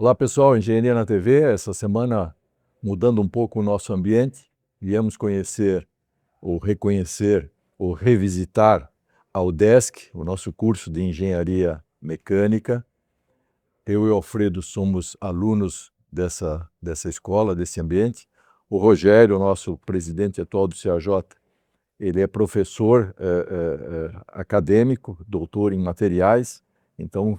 Olá pessoal, Engenharia na TV. Essa semana, mudando um pouco o nosso ambiente, viemos conhecer, ou reconhecer, ou revisitar a UDESC, o nosso curso de Engenharia Mecânica. Eu e o Alfredo somos alunos dessa escola, desse ambiente. O Rogério, nosso presidente atual do CAJ, ele é professor acadêmico, doutor em materiais, então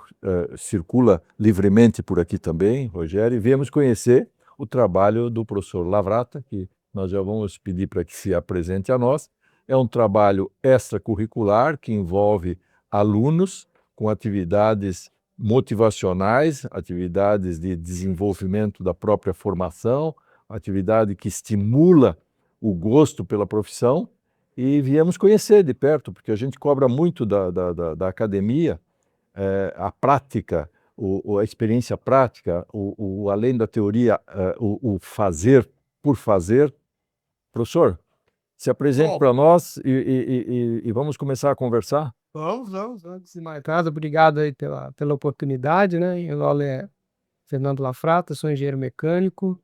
circula livremente por aqui também, Rogério, e viemos conhecer o trabalho do professor Lavrata, que nós já vamos pedir para que se apresente a nós. É um trabalho extracurricular que envolve alunos com atividades motivacionais, atividades de desenvolvimento da própria formação, atividade que estimula o gosto pela profissão, e viemos conhecer de perto, porque a gente cobra muito da academia, a prática, a experiência prática, além da teoria, o fazer por fazer. Professor, se apresente Bom, para nós e vamos começar a conversar. vamos, antes de mais nada, obrigado aí pela oportunidade, né? Meu nome é Fernando Lafrata, sou engenheiro mecânico,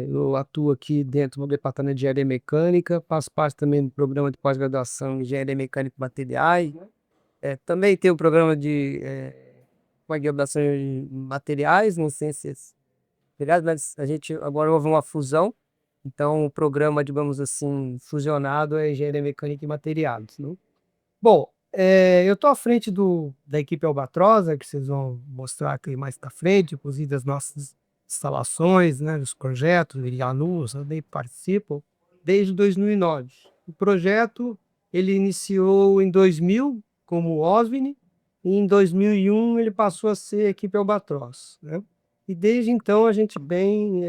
eu atuo aqui dentro do departamento de engenharia mecânica, faço parte também do programa de pós-graduação em engenharia mecânica e materiais, né? Também tenho o programa de pós-graduação em materiais, em ciências materiais, mas a gente agora houve uma fusão, então o programa, digamos assim, fusionado é engenharia mecânica e materiais, né? Bom, eu estou à frente da equipe Albatrosa, que vocês vão mostrar aqui mais para frente, inclusive das nossas instalações, né, dos projetos, e alunos também participam, desde 2009. O projeto ele iniciou em 2000 como OSVNI, e em 2001 ele passou a ser equipe Albatroz, né? E desde então a gente vem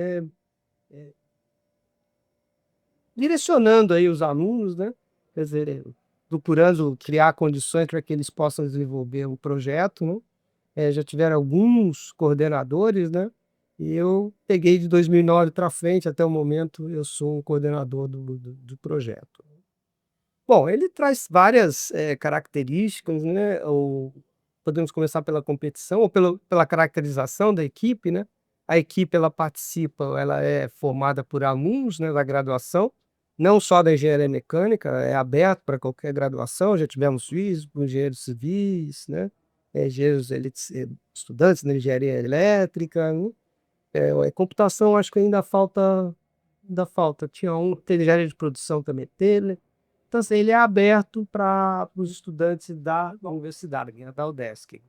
direcionando aí os alunos, né? Quer dizer, procurando criar condições para que eles possam desenvolver o projeto, né? Já tiveram alguns coordenadores, né? E eu peguei de 2009 para frente, até o momento eu sou o coordenador do projeto. Bom, ele traz várias características, né? Podemos começar pela competição ou pela caracterização da equipe, né? A equipe ela participa, ela é formada por alunos, né, da graduação, não só da engenharia mecânica, é aberto para qualquer graduação. Já tivemos físicos, engenheiros civis, né? Engenheiros estudantes da engenharia elétrica, né? Computação acho que ainda falta. Tinha tem engenharia de produção também teve. Então, assim, ele é aberto para os estudantes da universidade, né, da UDESC.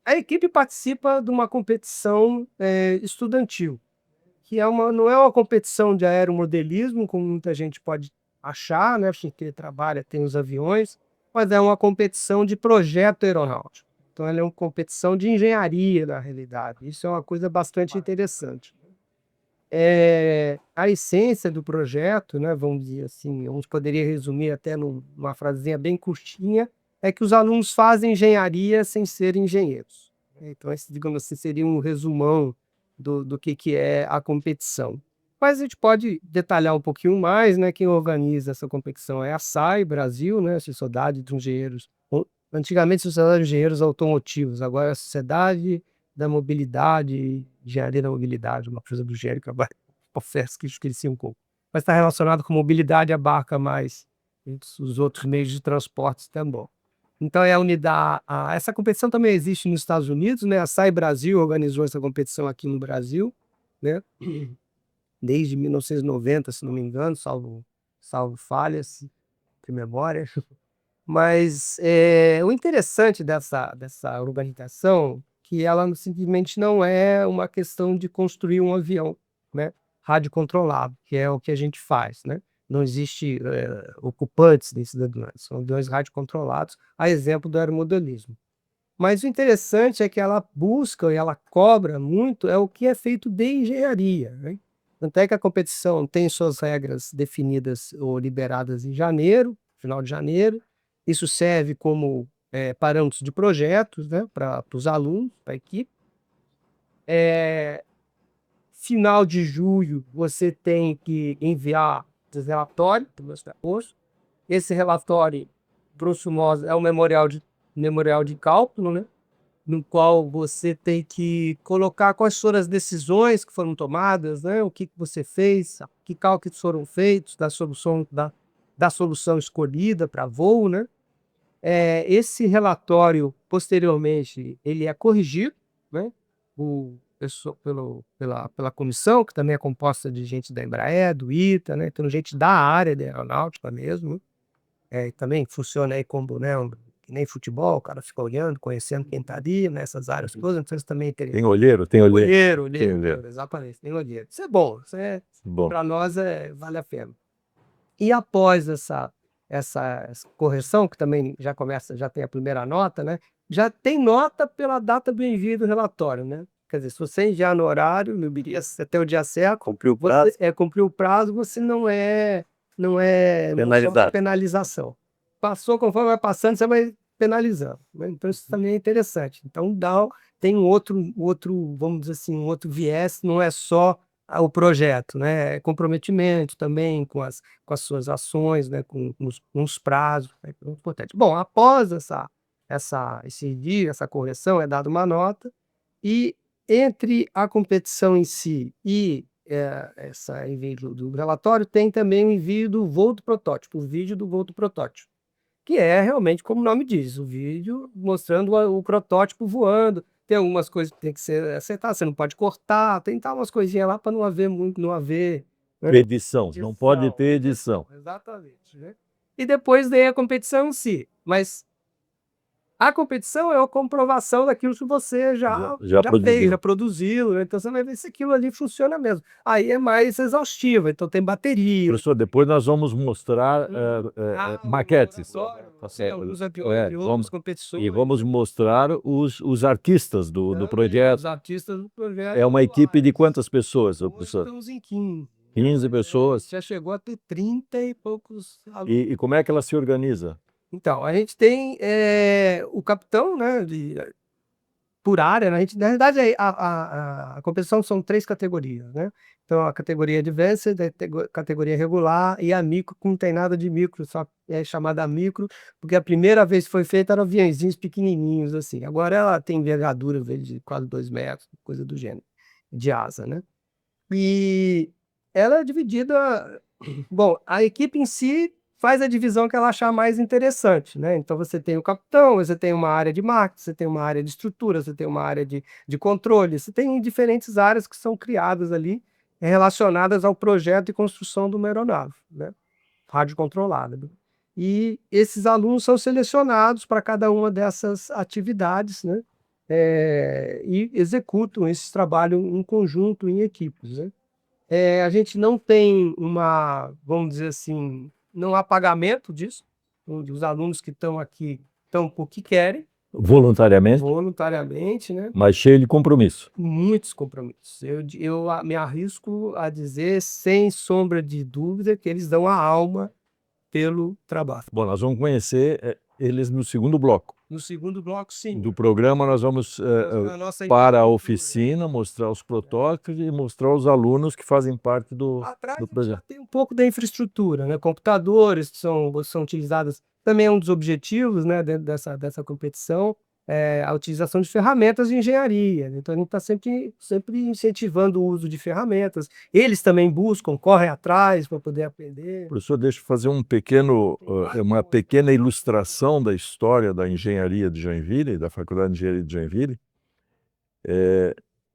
A equipe participa de uma competição estudantil, que não é uma competição de aeromodelismo, como muita gente pode achar, né, porque trabalha, tem os aviões, mas é uma competição de projeto aeronáutico. Então, ela é uma competição de engenharia, na realidade. Isso é uma coisa bastante interessante. A essência do projeto, né, vamos dizer assim, a gente poderia resumir até numa frasezinha bem curtinha, é que os alunos fazem engenharia sem serem engenheiros. Então, esse, digamos assim, seria um resumão do que é a competição. Mas a gente pode detalhar um pouquinho mais, né? Quem organiza essa competição é a SAI Brasil, né, a Sociedade de Engenheiros, antigamente Sociedade de Engenheiros Automotivos, agora é a Sociedade da Mobilidade, Engenharia da Mobilidade, uma coisa do gênero que agora confesso que esqueci um pouco. Mas está relacionado com mobilidade, abarca mais os outros meios de transporte também. Então é a unidade. Essa competição também existe nos Estados Unidos, né? A SAI Brasil organizou essa competição aqui no Brasil, né? Desde 1990, se não me engano, salvo falhas de memória. Mas o interessante dessa organização que ela simplesmente não é uma questão de construir um avião, né, radiocontrolado, que é o que a gente faz, né? Não existe ocupantes desses aviões, são aviões radiocontrolados, a exemplo do aeromodelismo. Mas o interessante é que ela busca e ela cobra muito o que é feito de engenharia, né? Tanto é que a competição tem suas regras definidas ou liberadas em janeiro, final de janeiro. Isso serve como parâmetros de projetos, né, para os alunos, para a equipe. Final de julho, você tem que enviar esse relatório para o meu posto. Esse relatório, grosso modo, é um memorial de cálculo, né? no qual você tem que colocar quais foram as decisões que foram tomadas, né? O que você fez, que cálculos foram feitos da solução escolhida para voo, né? Esse relatório, posteriormente, ele é corrigido, né? Pela comissão, que também é composta de gente da Embraer, do ITA, né? Então, gente da área da aeronáutica mesmo. E também funciona aí como, né, que nem futebol, o cara fica olhando, conhecendo quem está ali, nessas áreas todas, então eles também têm Tem olheiro? Tem olheiro. olheiro, exatamente, tem olheiro. Isso é bom, Bom, para nós vale a pena. E após essa correção, que também já tem a primeira nota, né? Já tem nota pela data do envio do relatório, né? Quer dizer, se você enviar no horário, no dia, até o dia certo, Cumpriu o prazo, cumpriu o prazo, você não sofre penalização. Passou, conforme vai passando, você vai penalizando, né? Então isso também é interessante. Então tem um outro, vamos dizer assim, um outro viés, não é só o projeto, né? É comprometimento também com as suas ações, né? Com os prazos, é muito importante. Bom, após esse dia, essa correção, é dada uma nota, e entre a competição em si e essa envio do relatório, tem também o envio do voo do protótipo, o vídeo do voo do protótipo, que é realmente, como o nome diz, o vídeo mostrando o protótipo voando. Tem algumas coisas que tem que ser acertadas, você não pode cortar, tem umas coisinhas lá para não haver muito, não haver, né, edição. Não pode ter edição. Exatamente, né? E depois daí a competição em si. Mas a competição é a comprovação daquilo que você já produziu. fez, já produziu, né? Então você vai ver se aquilo ali funciona mesmo. Aí é mais exaustivo, então tem bateria. Professor, depois nós vamos mostrar maquetes. Outras competições. E vamos mostrar os artistas do projeto. Os artistas do projeto. É uma equipe de quantas pessoas, professor? Estamos em 15. 15 pessoas. Já chegou a ter 30 e poucos alunos. E como é que ela se organiza? Então, a gente tem o capitão, né, por área, né? Na realidade, a competição são 3 categorias, né? Então, a categoria Advanced, a categoria regular e a micro, que não tem nada de micro, só é chamada micro, porque a primeira vez que foi feita eram aviãozinhos pequenininhos, assim. Agora ela tem envergadura de quase 2 metros, coisa do gênero, de asa, né? E ela é dividida... Bom, a equipe em si faz a divisão que ela achar mais interessante, né? Então você tem o capitão, você tem uma área de marketing, você tem uma área de estrutura, você tem uma área de controle, você tem diferentes áreas que são criadas ali, relacionadas ao projeto e construção de uma aeronave, né? Rádio controlada. E esses alunos são selecionados para cada uma dessas atividades, né? E executam esse trabalho em conjunto, em equipes, né? A gente não tem vamos dizer assim, não há pagamento disso. Os alunos que estão aqui estão porque querem, Voluntariamente, né? mas cheio de compromisso. Muitos compromissos. Eu me arrisco a dizer, sem sombra de dúvida, que eles dão a alma pelo trabalho. Bom, nós vamos conhecer eles no segundo bloco. No segundo bloco, sim. Do programa, nós vamos para a oficina, mostrar os protótipos e mostrar os alunos que fazem parte do projeto. Tem um pouco da infraestrutura, né? Computadores que são utilizados, também é um dos objetivos, né, dentro dessa competição, a utilização de ferramentas de engenharia. Então a gente está sempre incentivando o uso de ferramentas. Eles também buscam, correm atrás para poder aprender. Professor, deixa eu fazer uma pequena ilustração da história da engenharia de Joinville, da Faculdade de Engenharia de Joinville.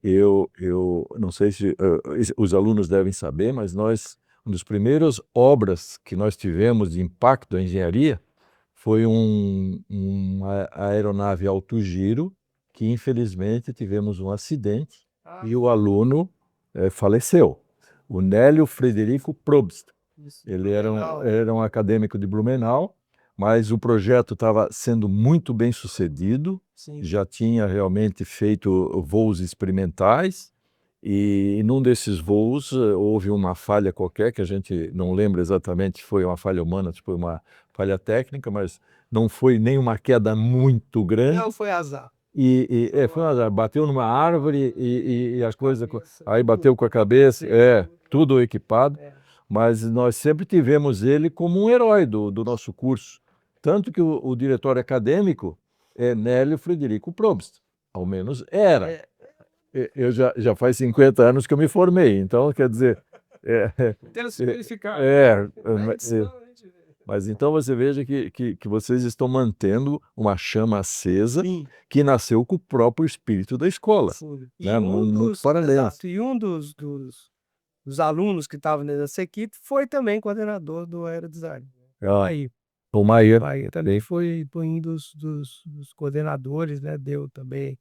Eu não sei se os alunos devem saber, mas uma das primeiras obras que nós tivemos de impacto da engenharia foi uma aeronave alto giro, que infelizmente tivemos um acidente e o aluno faleceu. O Nélio Frederico Probst. Ele era um acadêmico de Blumenau, mas o projeto estava sendo muito bem sucedido. Sim. Já tinha realmente feito voos experimentais, e num desses voos houve uma falha qualquer, que a gente não lembra exatamente se foi uma falha humana, se foi uma falha técnica, mas não foi nem uma queda muito grande. Não, foi azar. Foi um azar. Bateu numa árvore e as coisas... Aí bateu com a cabeça, tudo equipado. Mas nós sempre tivemos ele como um herói do nosso curso. Tanto que o diretor acadêmico é Nélio Frederico Probst. Ao menos era. É, Eu já faz 50 anos que eu me formei, então, quer dizer... tendo se verificado. Mas então você veja que vocês estão mantendo uma chama acesa Sim, que nasceu com o próprio espírito da escola, sim. né? Muito paralelo. Exato, e um dos alunos que estavam nessa equipe foi também coordenador do aerodesign. Aí, O Maier, Bahia também foi um dos coordenadores, né? Deu também,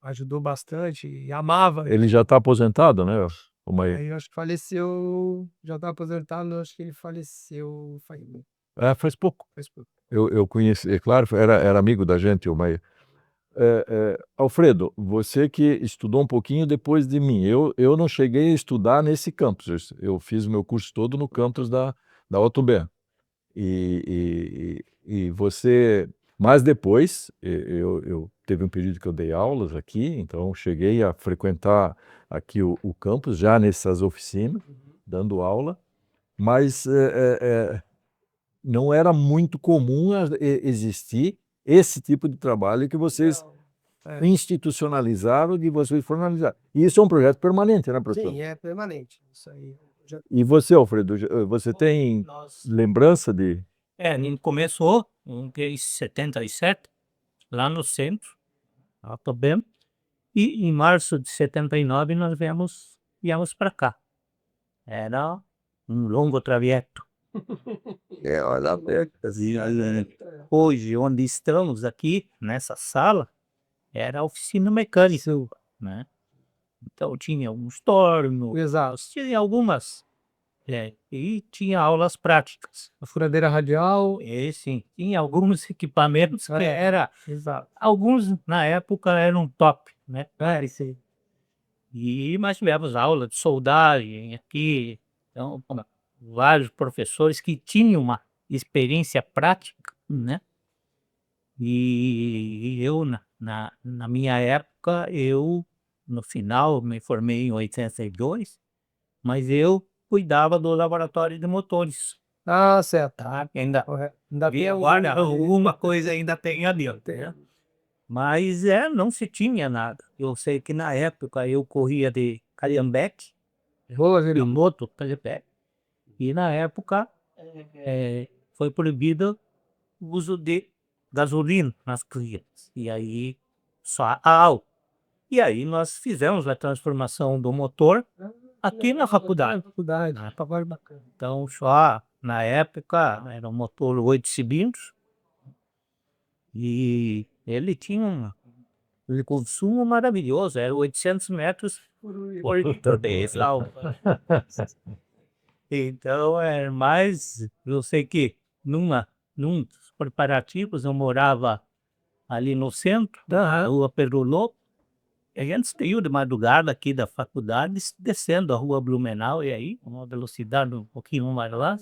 ajudou bastante e amava. ele já está aposentado, né? O Maier. Aí eu acho que faleceu, já está aposentado, eu acho que ele faleceu Faz pouco. faz pouco. Eu conheci, é claro, era amigo da gente, o Maier. Alfredo, você que estudou um pouquinho depois de mim. Eu não cheguei a estudar nesse campus. Eu fiz o meu curso todo no campus da UTB. E você... Mas depois, eu teve um período que eu dei aulas aqui, então cheguei a frequentar aqui o campus, já nessas oficinas, dando aula, mas não era muito comum existir esse tipo de trabalho que vocês institucionalizaram, que vocês formalizaram. E isso é um projeto permanente, né, professor? Sim, é permanente. Isso aí. E você, Alfredo, você tem lembrança de... Começou em 77, lá no centro, também, e em março de 79 nós viemos para cá. Era um longo trajeto. Hoje, onde estamos aqui, nessa sala, era a oficina mecânica, né? Então tinha uns tornos, Exato. tinha algumas, e tinha aulas práticas. A furadeira radial. E sim, tinha alguns equipamentos que Exato. alguns na época eram top, né? Isso aí. Mas tivemos aula de soldagem aqui, então vários professores que tinham uma experiência prática, né? E eu, na minha época, no final, me formei em 82, mas eu cuidava do laboratório de motores. Ah, certo. Tá? Ainda Ainda havia alguma coisa ainda tem ali, né? Mas não se tinha nada. Eu sei que na época eu corria de Calhambeque, de moto Calhambeque, e na época foi proibido o uso de gasolina nas corridas. E aí só a álcool. E aí nós fizemos a transformação do motor aqui na faculdade. Então só na época era um motor 8 cilindros e ele tinha um consumo maravilhoso, era 800 metros por litro. Então era mais, eu sei que num dos preparativos eu morava ali no centro, da rua Pedro Lobo, e a gente saiu de madrugada aqui da faculdade, descendo a rua Blumenau, e aí, uma velocidade um pouquinho mais lá,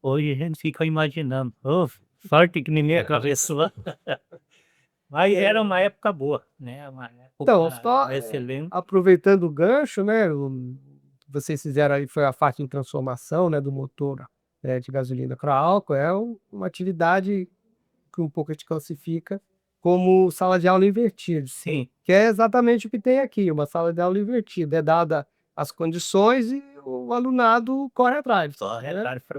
hoje a gente fica imaginando, sorte que ninguém atravessou. Mas era uma época boa, né? Uma época Então, só excelente. aproveitando o gancho, né? Vocês fizeram aí, foi a parte de transformação, né, do motor de gasolina para álcool, uma atividade que um pouco a gente classifica como sala de aula invertida. Sim. Que é exatamente o que tem aqui, uma sala de aula invertida. É dada as condições e o alunado corre atrás.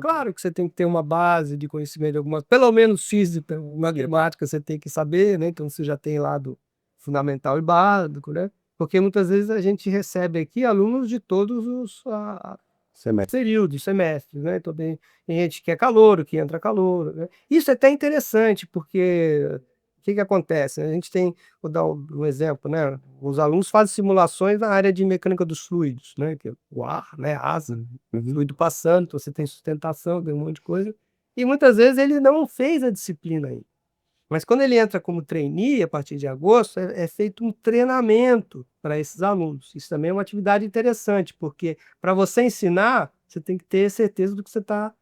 Claro que você tem que ter uma base de conhecimento de algumas, pelo menos física, matemática você tem que saber, né? Então você já tem lá do fundamental e básico, né? Porque muitas vezes a gente recebe aqui alunos de todos os períodos, semestres, né? Então tem gente que é calouro, que entra calouro, né? Isso é até interessante, porque o que acontece? A gente tem, vou dar um exemplo, né? Os alunos fazem simulações na área de mecânica dos fluidos, né? Que é o ar, né? Asa, fluido passando, então você tem sustentação, tem um monte de coisa. E muitas vezes ele não fez a disciplina aí. Mas quando ele entra como trainee, a partir de agosto, é feito um treinamento para esses alunos. Isso também é uma atividade interessante, porque para você ensinar, você tem que ter certeza do que você está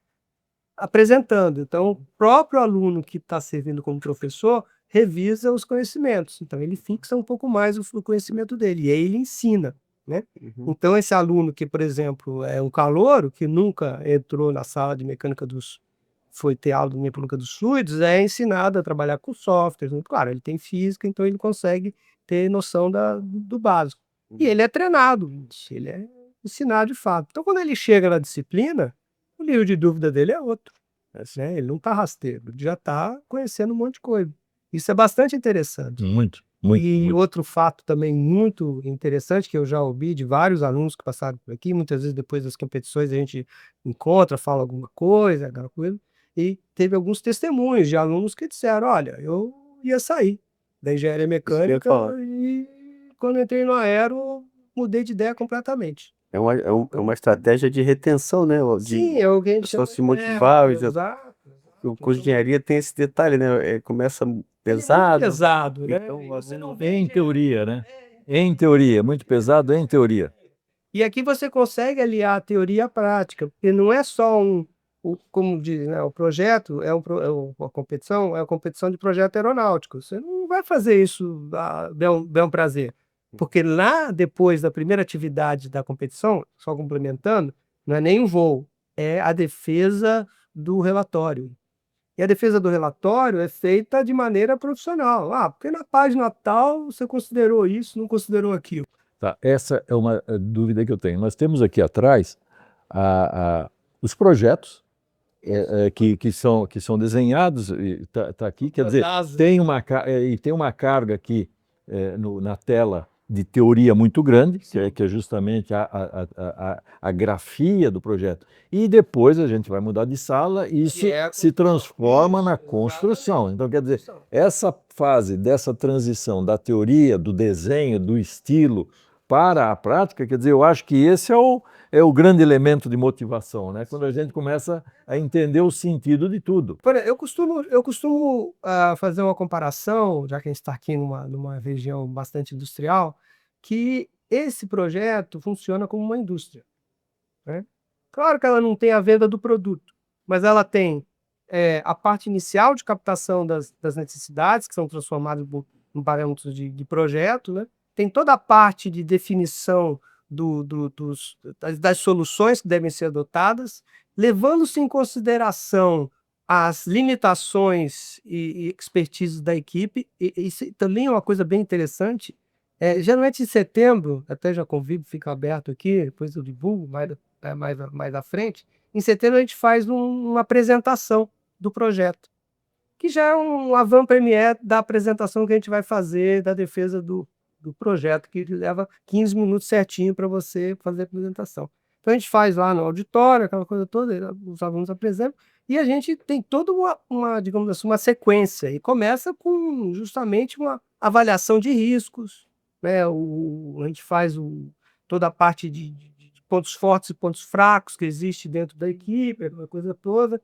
apresentando. Então, o próprio aluno que está servindo como professor revisa os conhecimentos. Então, ele fixa um pouco mais o conhecimento dele, e aí ele ensina, né? Então, esse aluno que, por exemplo, é um calouro, que nunca entrou na sala de mecânica foi ter aula de mecânica dos fluidos, é ensinado a trabalhar com softwares. Claro, ele tem física, então ele consegue ter noção do básico. E ele é treinado, ele é ensinado de fato. Então, quando ele chega na disciplina, o nível de dúvida dele é outro. Né? Ele não está rasteiro, ele já está conhecendo um monte de coisa. Isso é bastante interessante. Muito. E outro fato também muito interessante, que eu já ouvi de vários alunos que passaram por aqui, muitas vezes depois das competições a gente encontra, fala alguma coisa, aquela coisa, e teve alguns testemunhos de alunos que disseram, olha, eu ia sair da engenharia mecânica e quando entrei no aero, mudei de ideia completamente. É uma estratégia de retenção, né? Sim, é o que a gente pessoa chama se motivar. exato. O curso de engenharia tem esse detalhe, né? Começa pesado. Pesado, né? Então, Você não Em teoria, né? Em teoria, muito pesado em teoria. E aqui você consegue aliar a teoria à prática, porque não é só como diz, né, o projeto, a competição é a competição de projeto aeronáutico. Você não vai fazer isso bel prazer. Porque lá, depois da primeira atividade da competição, só complementando, não é nem um voo, é a defesa do relatório. E a defesa do relatório é feita de maneira profissional. Porque na página tal você considerou isso, não considerou aquilo. Tá, essa é uma dúvida que eu tenho. Nós temos aqui atrás os projetos que são desenhados, está aqui, quer dizer, tem uma carga aqui na tela de teoria muito grande, que é justamente a grafia do projeto. E depois a gente vai mudar de sala e isso se transforma na construção. Então, quer dizer, essa fase dessa transição da teoria, do desenho, do estilo para a prática, quer dizer, eu acho que esse é o grande elemento de motivação, né? Quando a gente começa a entender o sentido de tudo. Eu costumo fazer uma comparação, já que a gente está aqui numa região bastante industrial, que esse projeto funciona como uma indústria. Né? Claro que ela não tem a venda do produto, mas ela tem a parte inicial de captação das necessidades, que são transformadas em parâmetros de projeto, né? Tem toda a parte de definição das soluções que devem ser adotadas, levando-se em consideração as limitações e expertise da equipe. E isso também é uma coisa bem interessante. Geralmente em setembro, até já convido, fica aberto aqui, depois eu divulgo mais à frente. Em setembro a gente faz uma apresentação do projeto, que já é um avant-première da apresentação que a gente vai fazer da defesa do projeto, que leva 15 minutos certinho para você fazer a apresentação. Então a gente faz lá no auditório, aquela coisa toda, os alunos apresentam, e a gente tem toda digamos assim, uma sequência, e começa com justamente uma avaliação de riscos, né? A gente faz toda a parte de pontos fortes e pontos fracos que existe dentro da equipe, aquela coisa toda.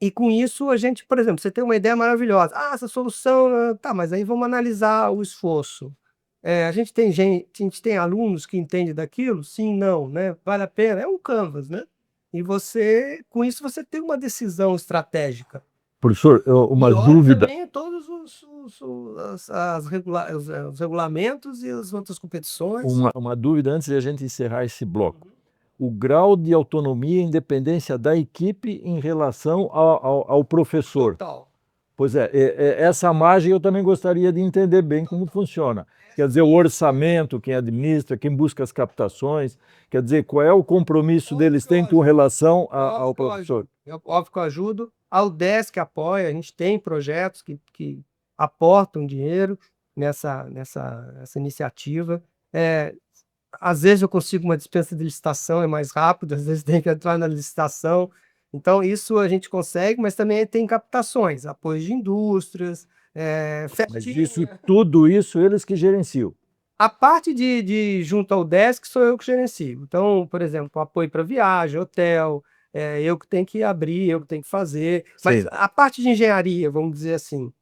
E com isso a gente, por exemplo, você tem uma ideia maravilhosa. Essa solução, tá, mas aí vamos analisar o esforço. A gente tem alunos que entendem daquilo? Sim, não, né? Vale a pena? É um canvas, né? E com isso você tem uma decisão estratégica. Professor, uma dúvida. Também todos os regulamentos e as outras competições. Uma dúvida antes de a gente encerrar esse bloco. O grau de autonomia e independência da equipe em relação ao professor. Total. Pois essa margem eu também gostaria de entender bem como funciona. Quer dizer, o orçamento, quem administra, quem busca as captações, quer dizer, qual é o compromisso deles têm com relação ao professor? Óbvio que eu ajudo. A UDESC apoia, a gente tem projetos que aportam dinheiro nessa iniciativa. Às vezes eu consigo uma dispensa de licitação, é mais rápido, às vezes tem que entrar na licitação. Então isso a gente consegue, mas também tem captações, apoio de indústrias, Mas tudo isso eles que gerenciam. A parte junto ao UDESC sou eu que gerencio. Então, por exemplo, apoio para viagem, hotel, eu que tenho que abrir, eu que tenho que fazer. Mas Sim. a parte de engenharia, vamos dizer assim,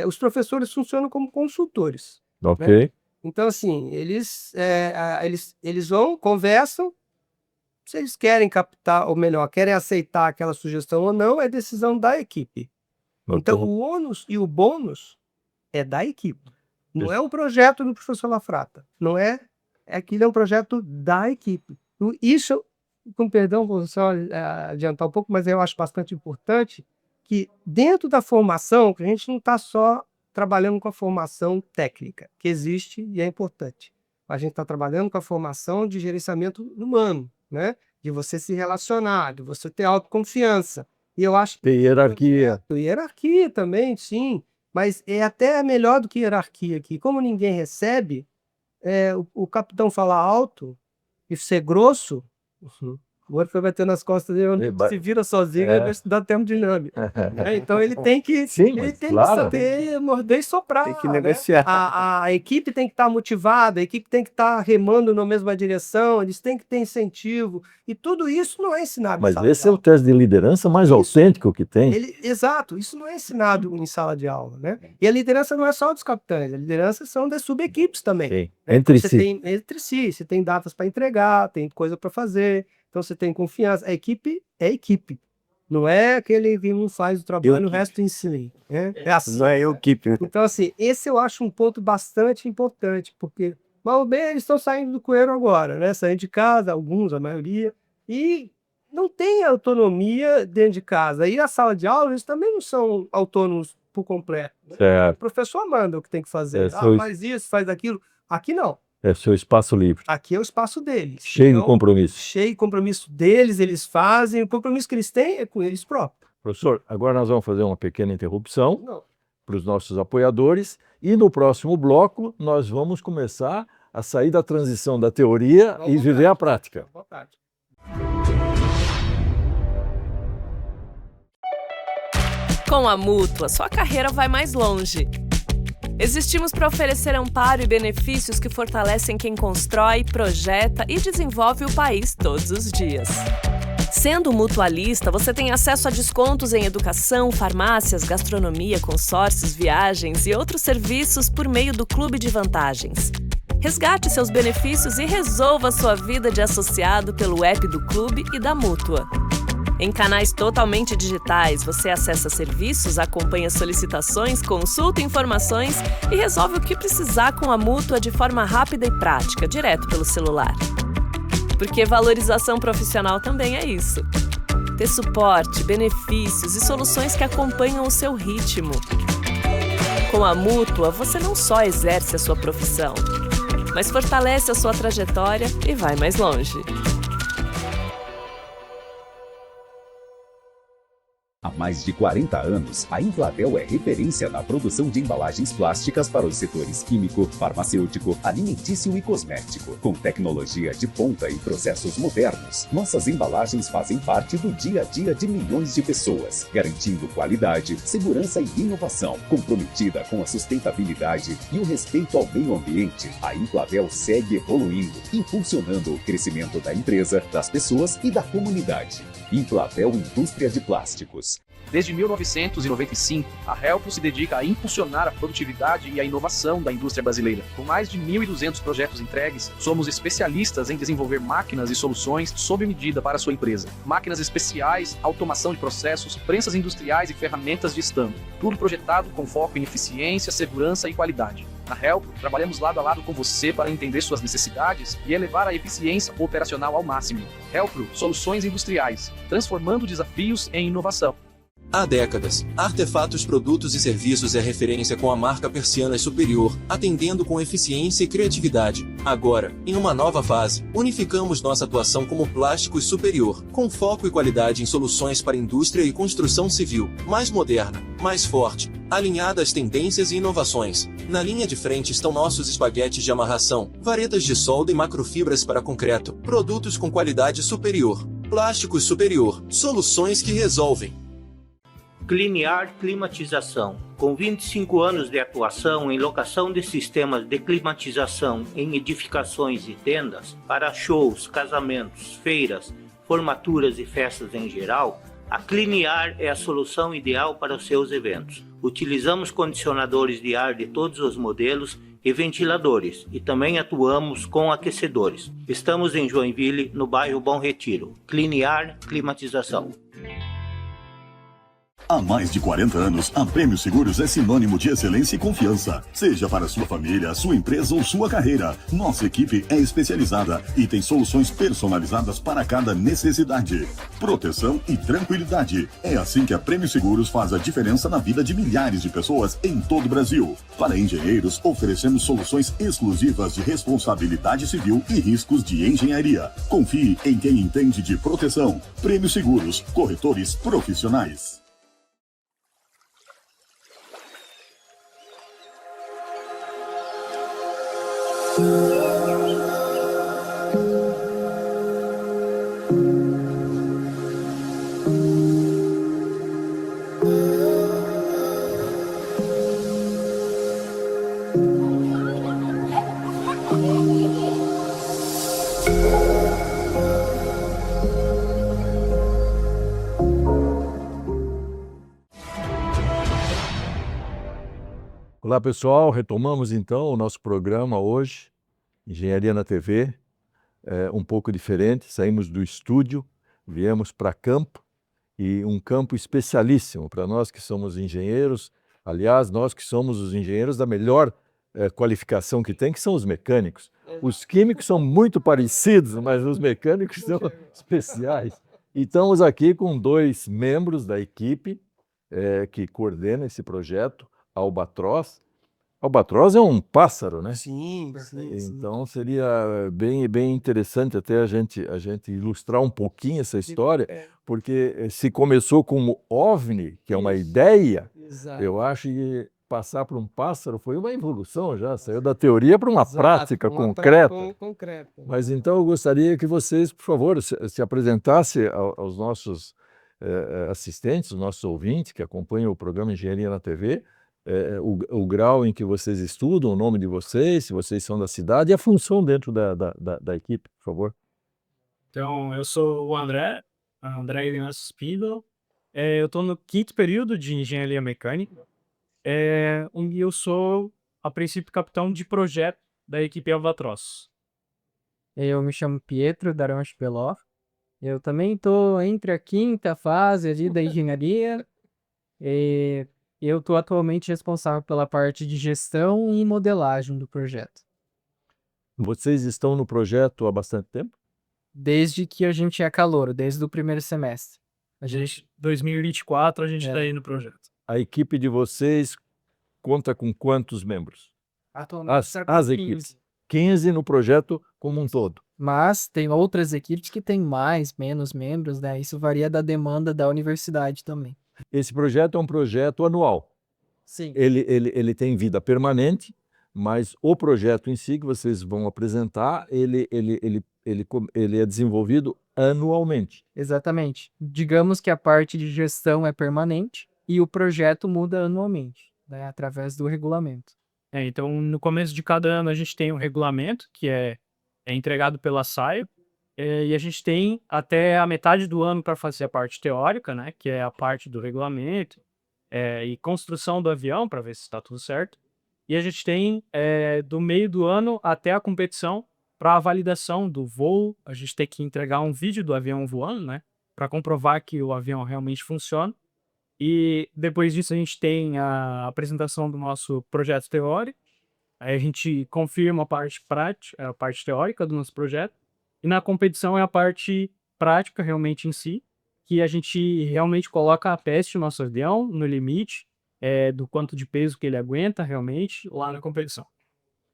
os professores funcionam como consultores. Ok. Né? Então, assim, eles vão, conversam, se eles querem captar, ou melhor, querem aceitar aquela sugestão ou não, é decisão da equipe. Então, o ônus e o bônus é da equipe. Não é um projeto do professor Lafrata. Não é. Aquilo é um projeto da equipe. Isso, com perdão, vou só adiantar um pouco, mas eu acho bastante importante que dentro da formação, que a gente não está só trabalhando com a formação técnica, que existe e é importante. A gente está trabalhando com a formação de gerenciamento humano, né? De você se relacionar, de você ter autoconfiança. E eu acho que Tem hierarquia. hierarquia também, sim, mas é até melhor do que hierarquia aqui. Como ninguém recebe, o capitão falar alto e ser grosso, o outro vai bater nas costas dele, se vira sozinho e vai estudar termodinâmica. Então ele tem que, Sim, ele tem claro. que saber morder e soprar. Tem que né? negociar. A equipe tem que estar motivada, a equipe tem que estar remando na mesma direção, eles têm que ter incentivo. E tudo isso não é ensinado em Mas sala de esse é o aula. teste de liderança mais autêntico que tem. Exato, isso não é ensinado em sala de aula, né? E a liderança não é só dos capitães, a liderança são das subequipes também. Sim. né? Entre Você si. tem entre si, você tem datas para entregar, tem coisa para fazer, então você tem confiança. A equipe é equipe, não é aquele que um faz o trabalho e o resto ensina. É assim. Não é eu equipe, né? Então, assim, esse eu acho um ponto bastante importante, porque, mal ou bem, eles estão saindo do coeiro agora, né? Saindo de casa, alguns, a maioria, e não tem autonomia dentro de casa. E a sala de aula, eles também não são autônomos por completo. Né? O Certo. professor manda o que tem que fazer. Faz isso, faz aquilo. Aqui não. É seu espaço livre. Aqui é o espaço deles. Cheio de Então, compromisso. cheio de compromisso deles, eles fazem. O compromisso que eles têm é com eles próprios. Professor, agora nós vamos fazer uma pequena interrupção Não. para os nossos apoiadores e no próximo bloco nós vamos começar a sair da transição da teoria e viver a prática. Boa tarde. Com a Mútua, sua carreira vai mais longe. Existimos para oferecer amparo e benefícios que fortalecem quem constrói, projeta e desenvolve o país todos os dias. Sendo mutualista, você tem acesso a descontos em educação, farmácias, gastronomia, consórcios, viagens e outros serviços por meio do Clube de Vantagens. Resgate seus benefícios e resolva sua vida de associado pelo app do Clube e da Mútua. Em canais totalmente digitais, você acessa serviços, acompanha solicitações, consulta informações e resolve o que precisar com a Mútua de forma rápida e prática, direto pelo celular. Porque valorização profissional também é isso. Ter suporte, benefícios e soluções que acompanham o seu ritmo. Com a Mútua, você não só exerce a sua profissão, mas fortalece a sua trajetória e vai mais longe. Há mais de 40 anos, a Implatel é referência na produção de embalagens plásticas para os setores químico, farmacêutico, alimentício e cosmético. Com tecnologia de ponta e processos modernos, nossas embalagens fazem parte do dia a dia de milhões de pessoas, garantindo qualidade, segurança e inovação. Comprometida com a sustentabilidade e o respeito ao meio ambiente, a Implatel segue evoluindo, impulsionando o crescimento da empresa, das pessoas e da comunidade. Implatel Indústria de Plásticos. Desde 1995, a Helpro se dedica a impulsionar a produtividade e a inovação da indústria brasileira. Com mais de 1.200 projetos entregues, somos especialistas em desenvolver máquinas e soluções sob medida para a sua empresa. Máquinas especiais, automação de processos, prensas industriais e ferramentas de estampo. Tudo projetado com foco em eficiência, segurança e qualidade. Na Helpro, trabalhamos lado a lado com você para entender suas necessidades e elevar a eficiência operacional ao máximo. Helpro, soluções industriais, transformando desafios em inovação. Há décadas, Artefatos Produtos e Serviços é referência com a marca Persianas Superior, atendendo com eficiência e criatividade. Agora, em uma nova fase, unificamos nossa atuação como Plásticos Superior, com foco e qualidade em soluções para indústria e construção civil, mais moderna, mais forte, alinhada às tendências e inovações. Na linha de frente estão nossos espaguetes de amarração, varetas de solda e macrofibras para concreto, produtos com qualidade superior. Plásticos Superior, soluções que resolvem. Cliniar Climatização. Com 25 anos de atuação em locação de sistemas de climatização em edificações e tendas, para shows, casamentos, feiras, formaturas e festas em geral, a Cliniar é a solução ideal para os seus eventos. Utilizamos condicionadores de ar de todos os modelos e ventiladores, e também atuamos com aquecedores. Estamos em Joinville, no bairro Bom Retiro. Cliniar Climatização. Há mais de 40 anos, a Prêmio Seguros é sinônimo de excelência e confiança. Seja para sua família, sua empresa ou sua carreira, nossa equipe é especializada e tem soluções personalizadas para cada necessidade. Proteção e tranquilidade. É assim que a Prêmio Seguros faz a diferença na vida de milhares de pessoas em todo o Brasil. Para engenheiros, oferecemos soluções exclusivas de responsabilidade civil e riscos de engenharia. Confie em quem entende de proteção. Prêmio Seguros, corretores profissionais. Olá pessoal, retomamos então o nosso programa hoje, Engenharia na TV, um pouco diferente, saímos do estúdio, viemos para campo, e um campo especialíssimo para nós que somos engenheiros, aliás, nós que somos os engenheiros da melhor qualificação que tem, que são os mecânicos. Os químicos são muito parecidos, mas os mecânicos são especiais. E estamos aqui com 2 membros da equipe que coordena esse projeto, Albatroz. Albatroz é um pássaro, né? Sim. Então seria bem interessante até a gente ilustrar um pouquinho essa história, porque se começou como OVNI, que é uma ideia, Exato. eu acho que passar para um pássaro foi uma evolução já, saiu da teoria para uma prática concreta. Mas então eu gostaria que vocês, por favor, se apresentassem aos nossos assistentes, os nossos ouvintes que acompanham o programa Engenharia na TV, o grau em que vocês estudam, o nome de vocês, se vocês são da cidade e a função dentro da equipe, por favor. Então, eu sou o André Inácio Spindel. Eu estou no 5º período de Engenharia Mecânica. E eu sou, a princípio, capitão de projeto da equipe Albatroz. Eu me chamo Pietro Daronchi Beló. Eu também estou entre a 5ª fase ali da engenharia. Eu estou atualmente responsável pela parte de gestão e modelagem do projeto. Vocês estão no projeto há bastante tempo? Desde que a gente é calouro, desde o primeiro semestre. A gente, 2024, a gente está aí no projeto. A equipe de vocês conta com quantos membros? Atualmente As equipes. 15 no projeto como um todo. Mas tem outras equipes que têm mais, menos membros, né? Isso varia da demanda da universidade também. Esse projeto é um projeto anual. Sim. Ele tem vida permanente, mas o projeto em si que vocês vão apresentar, ele é desenvolvido anualmente. Exatamente. Digamos que a parte de gestão é permanente e o projeto muda anualmente, né, através do regulamento. Então, no começo de cada ano, a gente tem um regulamento que é entregado pela SAIO, e a gente tem até a metade do ano para fazer a parte teórica, né, que é a parte do regulamento e construção do avião, para ver se está tudo certo. E a gente tem do meio do ano até a competição para a validação do voo. A gente tem que entregar um vídeo do avião voando, né, para comprovar que o avião realmente funciona. E depois disso a gente tem a apresentação do nosso projeto teórico. Aí a gente confirma a parte prática, a parte teórica do nosso projeto. E na competição é a parte prática realmente em si, que a gente realmente coloca a peste do nosso avião no limite do quanto de peso que ele aguenta realmente lá na competição.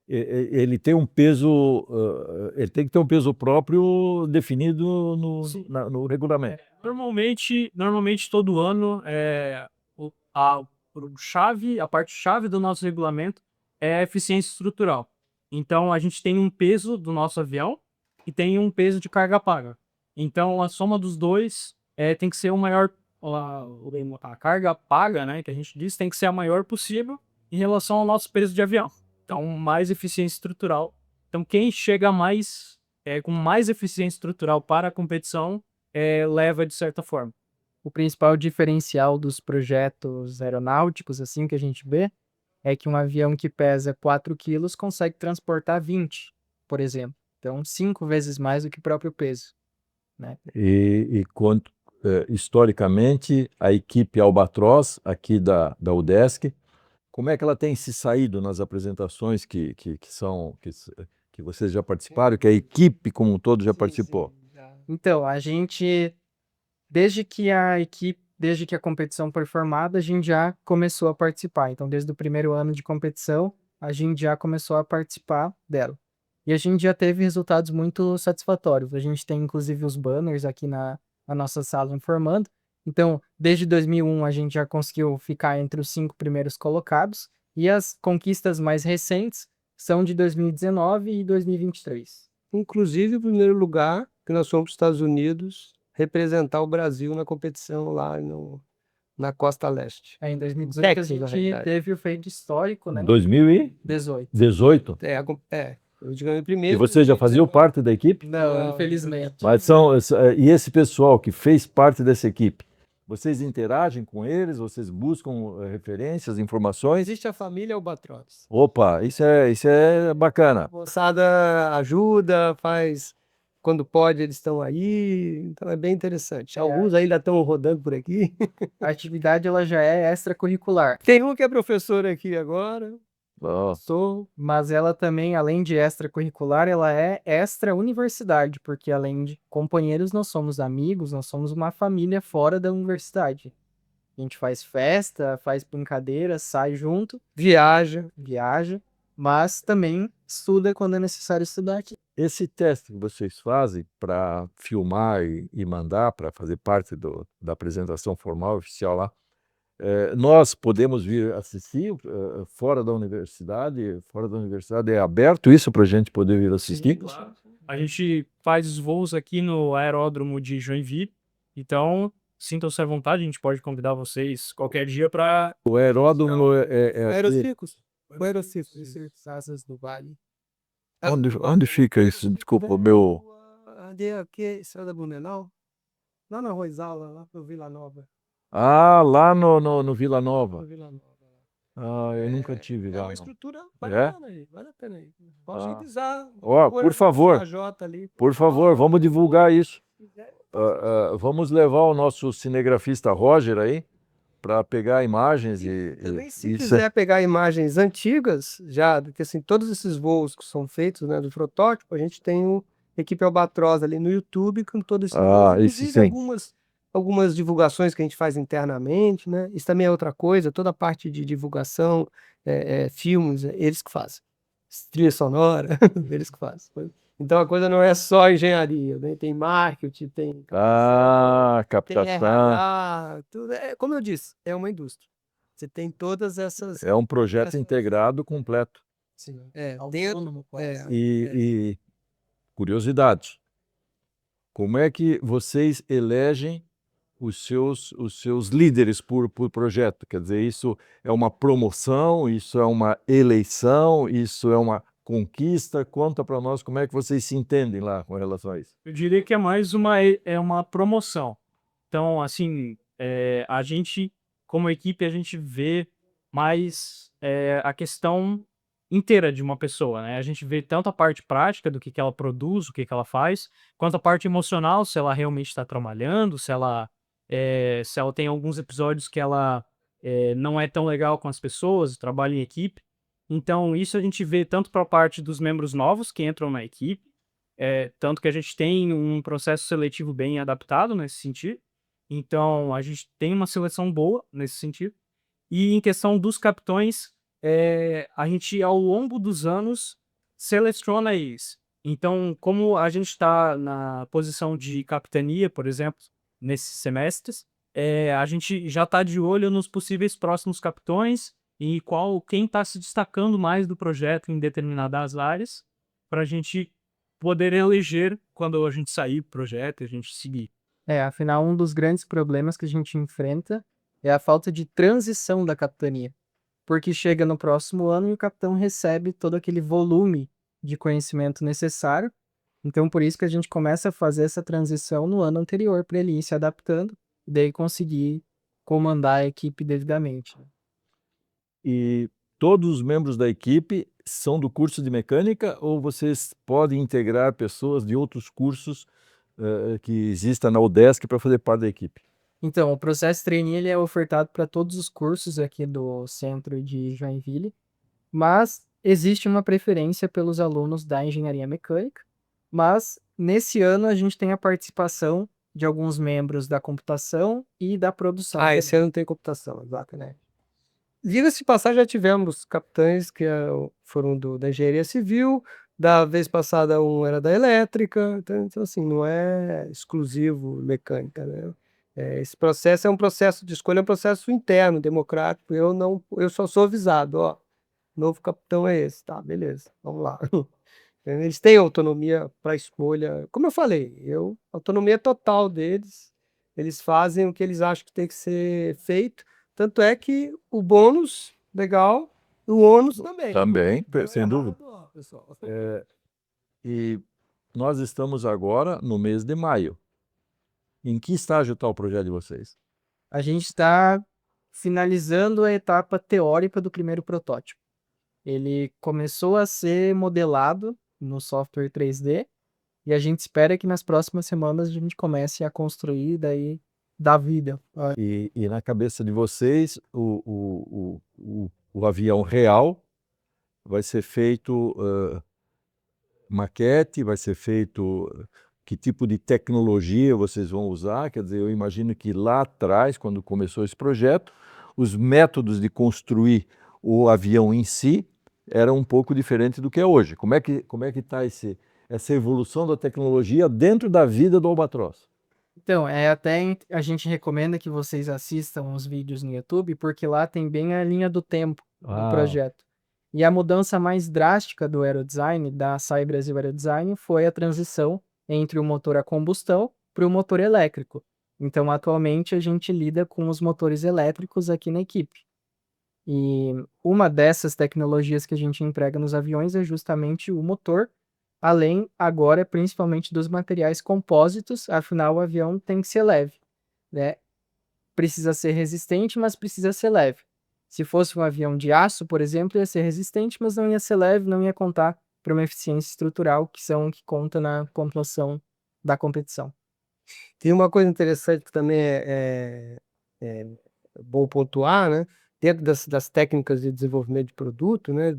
Ele tem um peso, ele tem que ter um peso próprio definido no regulamento. Normalmente todo ano a parte chave do nosso regulamento é a eficiência estrutural. Então a gente tem um peso do nosso avião e tem um peso de carga paga. Então a soma dos dois tem que ser o maior, a carga paga, né, que a gente diz, tem que ser a maior possível em relação ao nosso peso de avião. Então, mais eficiência estrutural. Então, quem chega com mais eficiência estrutural para a competição, leva de certa forma. O principal diferencial dos projetos aeronáuticos, assim que a gente vê, é que um avião que pesa 4 quilos consegue transportar 20, por exemplo. Então, 5 vezes mais do que o próprio peso, né? E quanto historicamente, a equipe Albatroz, aqui da UDESC, como é que ela tem se saído nas apresentações que vocês já participaram, que a equipe como um todo já participou? Então, a gente, desde que a competição foi formada, a gente já começou a participar. Então, desde o primeiro ano de competição, a gente já começou a participar dela. E a gente já teve resultados muito satisfatórios. A gente tem, inclusive, os banners aqui na nossa sala informando. Então, desde 2001, a gente já conseguiu ficar entre os 5 primeiros colocados. E as conquistas mais recentes são de 2019 e 2023. Inclusive, o primeiro lugar que nós fomos para os Estados Unidos representar o Brasil na competição lá na Costa Leste. Em 2018, a Texas, na gente realidade. teve o feito histórico, né? 2018. 18. Eu ganhei E primeiro. vocês já faziam parte da equipe? Não, infelizmente. Mas e esse pessoal que fez parte dessa equipe, vocês interagem com eles? Vocês buscam referências, informações? Existe a família Albatroz. Opa, isso é bacana. A moçada ajuda, faz quando pode, eles estão aí, então é bem interessante. Alguns ainda estão rodando por aqui. A atividade ela já é extracurricular. Tem um que é professor aqui agora. Mas ela também, além de extracurricular, ela é extra-universidade, porque além de companheiros, nós somos amigos, nós somos uma família fora da universidade. A gente faz festa, faz brincadeira, sai junto, viaja, mas também estuda quando é necessário estudar aqui. Esse teste que vocês fazem para filmar e mandar, para fazer parte da apresentação formal oficial lá, nós podemos vir assistir fora da universidade? Fora da universidade é aberto isso para a gente poder vir assistir? Sim, claro. A gente faz os voos aqui no aeródromo de Joinville, então sintam-se à vontade, a gente pode convidar vocês qualquer dia para... O aeródromo Aerocircus. O Aerocircus. Asas do Vale. Onde fica isso? Desculpa, o meu... Aqui, Céu da Blumenau? Lá na Roisala, lá pro Vila Nova. Ah, lá no Vila Nova. Vila Nova. Ah, eu nunca tive lá. É uma estrutura bacana aí, vale a pena ir. Posso utilizar. Por favor, por favor, vamos divulgar isso. Vamos levar o nosso cinegrafista Roger aí para pegar imagens Também, se quiser pegar imagens antigas, já, porque assim, todos esses voos que são feitos, né, do protótipo, a gente tem o Equipe Albatroz ali no YouTube com todos esses voos, inclusive algumas divulgações que a gente faz internamente, né? Isso também é outra coisa, toda a parte de divulgação, filmes, eles que fazem. Trilha sonora, eles que fazem. Então a coisa não é só engenharia, né? Tem marketing, tem captação. Tem RH, tudo. Como eu disse, é uma indústria. Você tem todas essas... É um projeto integrado completo. Sim. E curiosidade, como é que vocês elegem os seus líderes por projeto? Quer dizer, isso é uma promoção, isso é uma eleição, isso é uma conquista? Conta para nós como é que vocês se entendem lá com relação a isso. Eu diria que é mais uma promoção. Então, assim, a gente, como equipe, a gente vê mais a questão inteira de uma pessoa, né? A gente vê tanto a parte prática do que ela produz, o que ela faz, quanto a parte emocional, se ela realmente está trabalhando, se ela tem alguns episódios que ela não é tão legal com as pessoas, trabalha em equipe. Então, isso a gente vê tanto para a parte dos membros novos que entram na equipe, tanto que a gente tem um processo seletivo bem adaptado nesse sentido. Então, a gente tem uma seleção boa nesse sentido. E em questão dos capitães, a gente, ao longo dos anos, seleciona eles. Então, como a gente está na posição de capitania, por exemplo, nesses semestres, a gente já está de olho nos possíveis próximos capitães e quem está se destacando mais do projeto em determinadas áreas, para a gente poder eleger quando a gente sair do projeto e a gente seguir. Afinal, um dos grandes problemas que a gente enfrenta é a falta de transição da capitania. Porque chega no próximo ano e o capitão recebe todo aquele volume de conhecimento necessário. Então, por isso que a gente começa a fazer essa transição no ano anterior, para ele ir se adaptando e daí conseguir comandar a equipe devidamente. E todos os membros da equipe são do curso de mecânica ou vocês podem integrar pessoas de outros cursos que existam na UDESC para fazer parte da equipe? Então, o processo trainee ele é ofertado para todos os cursos aqui do centro de Joinville, mas existe uma preferência pelos alunos da engenharia mecânica, mas nesse ano a gente tem a participação de alguns membros da computação e da produção. Ah, esse ano tem computação, exato, né? Diga-se de passagem, já tivemos capitães que foram da engenharia civil, da vez passada um era da elétrica, então assim, não é exclusivo mecânica, né? Esse processo é um processo de escolha, é um processo interno, democrático, eu só sou avisado, ó, novo capitão é esse, tá, beleza, vamos lá. Eles têm autonomia para escolha, como eu falei, autonomia total deles, eles fazem o que eles acham que tem que ser feito, tanto é que o bônus, legal, o ônus também. Também, sem dúvida. Ó, pessoal. E nós estamos agora no mês de maio. Em que estágio está o projeto de vocês? A gente está finalizando a etapa teórica do primeiro protótipo. Ele começou a ser modelado no software 3D e a gente espera que nas próximas semanas a gente comece a construir daí da vida. E na cabeça de vocês, o avião real vai ser feito maquete, vai ser feito que tipo de tecnologia vocês vão usar? Quer dizer, eu imagino que lá atrás, quando começou esse projeto, os métodos de construir o avião em si eram um pouco diferentes do que é hoje. Como é que está essa evolução da tecnologia dentro da vida do Albatros? Então, até a gente recomenda que vocês assistam os vídeos no YouTube, porque lá tem bem a linha do tempo do projeto. E a mudança mais drástica do aerodesign, da SAI Brasil Aerodesign, foi a transição entre o motor a combustão para o motor elétrico. Então, atualmente, a gente lida com os motores elétricos aqui na equipe. E uma dessas tecnologias que a gente emprega nos aviões é justamente o motor, além agora principalmente dos materiais compósitos, afinal o avião tem que ser leve, né? Precisa ser resistente, mas precisa ser leve. Se fosse um avião de aço, por exemplo, ia ser resistente, mas não ia ser leve, não ia contar para uma eficiência estrutural, que conta na pontuação da competição. Tem uma coisa interessante que também é bom pontuar, né? Dentro das técnicas de desenvolvimento de produto, né?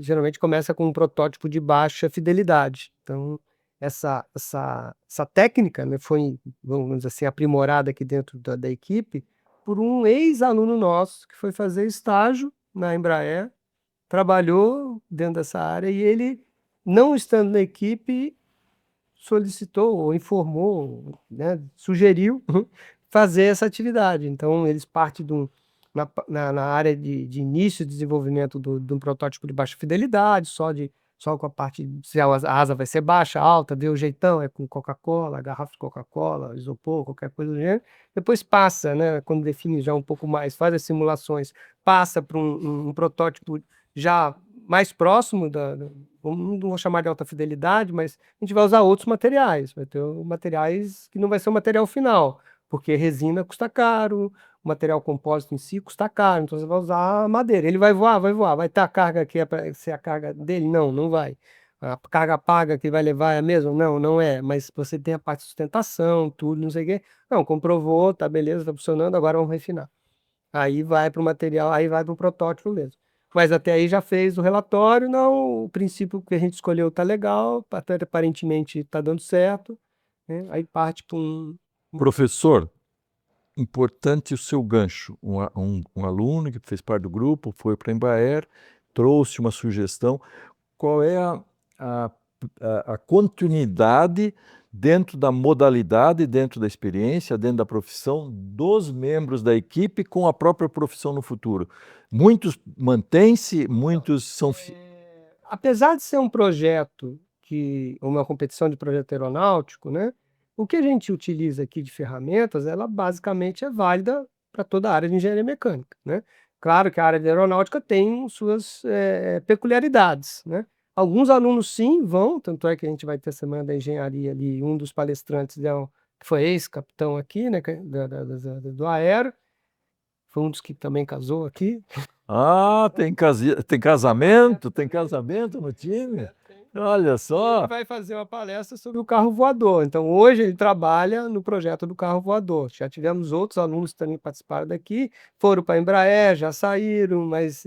Geralmente começa com um protótipo de baixa fidelidade. Então, essa técnica, né, foi, vamos dizer assim, aprimorada aqui dentro da equipe por um ex-aluno nosso que foi fazer estágio na Embraer, trabalhou dentro dessa área e ele, não estando na equipe, solicitou ou informou, né, sugeriu fazer essa atividade. Então, eles partem na área de início de desenvolvimento de um protótipo de baixa fidelidade, só com a parte, se a asa vai ser baixa, alta, deu jeitão, é com Coca-Cola, garrafa de Coca-Cola, isopor, qualquer coisa do gênero. Depois passa, né, quando define já um pouco mais, faz as simulações, passa para um protótipo já mais próximo não vou chamar de alta fidelidade, mas a gente vai usar outros materiais, vai ter materiais que não vai ser o material final, porque resina custa caro, o material compósito em si custa caro, então você vai usar madeira. Ele vai voar, vai ter a carga que é para ser a carga dele? Não vai. A carga paga que vai levar é a mesma? Não é, mas você tem a parte de sustentação, tudo, não sei o quê. Não, comprovou, tá beleza, tá funcionando, agora vamos refinar. Aí vai para o material, aí vai para o protótipo mesmo. Mas até aí já fez o relatório, não, o princípio que a gente escolheu tá legal, até aparentemente tá dando certo, né? Aí parte para Professor, importante o seu gancho. Um aluno que fez parte do grupo foi para a Embraer, trouxe uma sugestão. Qual é a continuidade dentro da modalidade, dentro da experiência, dentro da profissão dos membros da equipe com a própria profissão no futuro? Muitos mantêm-se, muitos são... Apesar de ser um projeto, uma competição de projeto aeronáutico, né? O que a gente utiliza aqui de ferramentas, ela basicamente é válida para toda a área de engenharia mecânica, né? Claro que a área de aeronáutica tem suas peculiaridades, né? Alguns alunos sim vão, tanto é que a gente vai ter a Semana da Engenharia ali, um dos palestrantes que foi ex-capitão aqui, né, do Aero, foi um dos que também casou aqui. Ah, tem casamento no time? Olha só! Ele vai fazer uma palestra sobre o carro voador. Então, hoje ele trabalha no projeto do carro voador. Já tivemos outros alunos que também participaram daqui, foram para a Embraer, já saíram, mas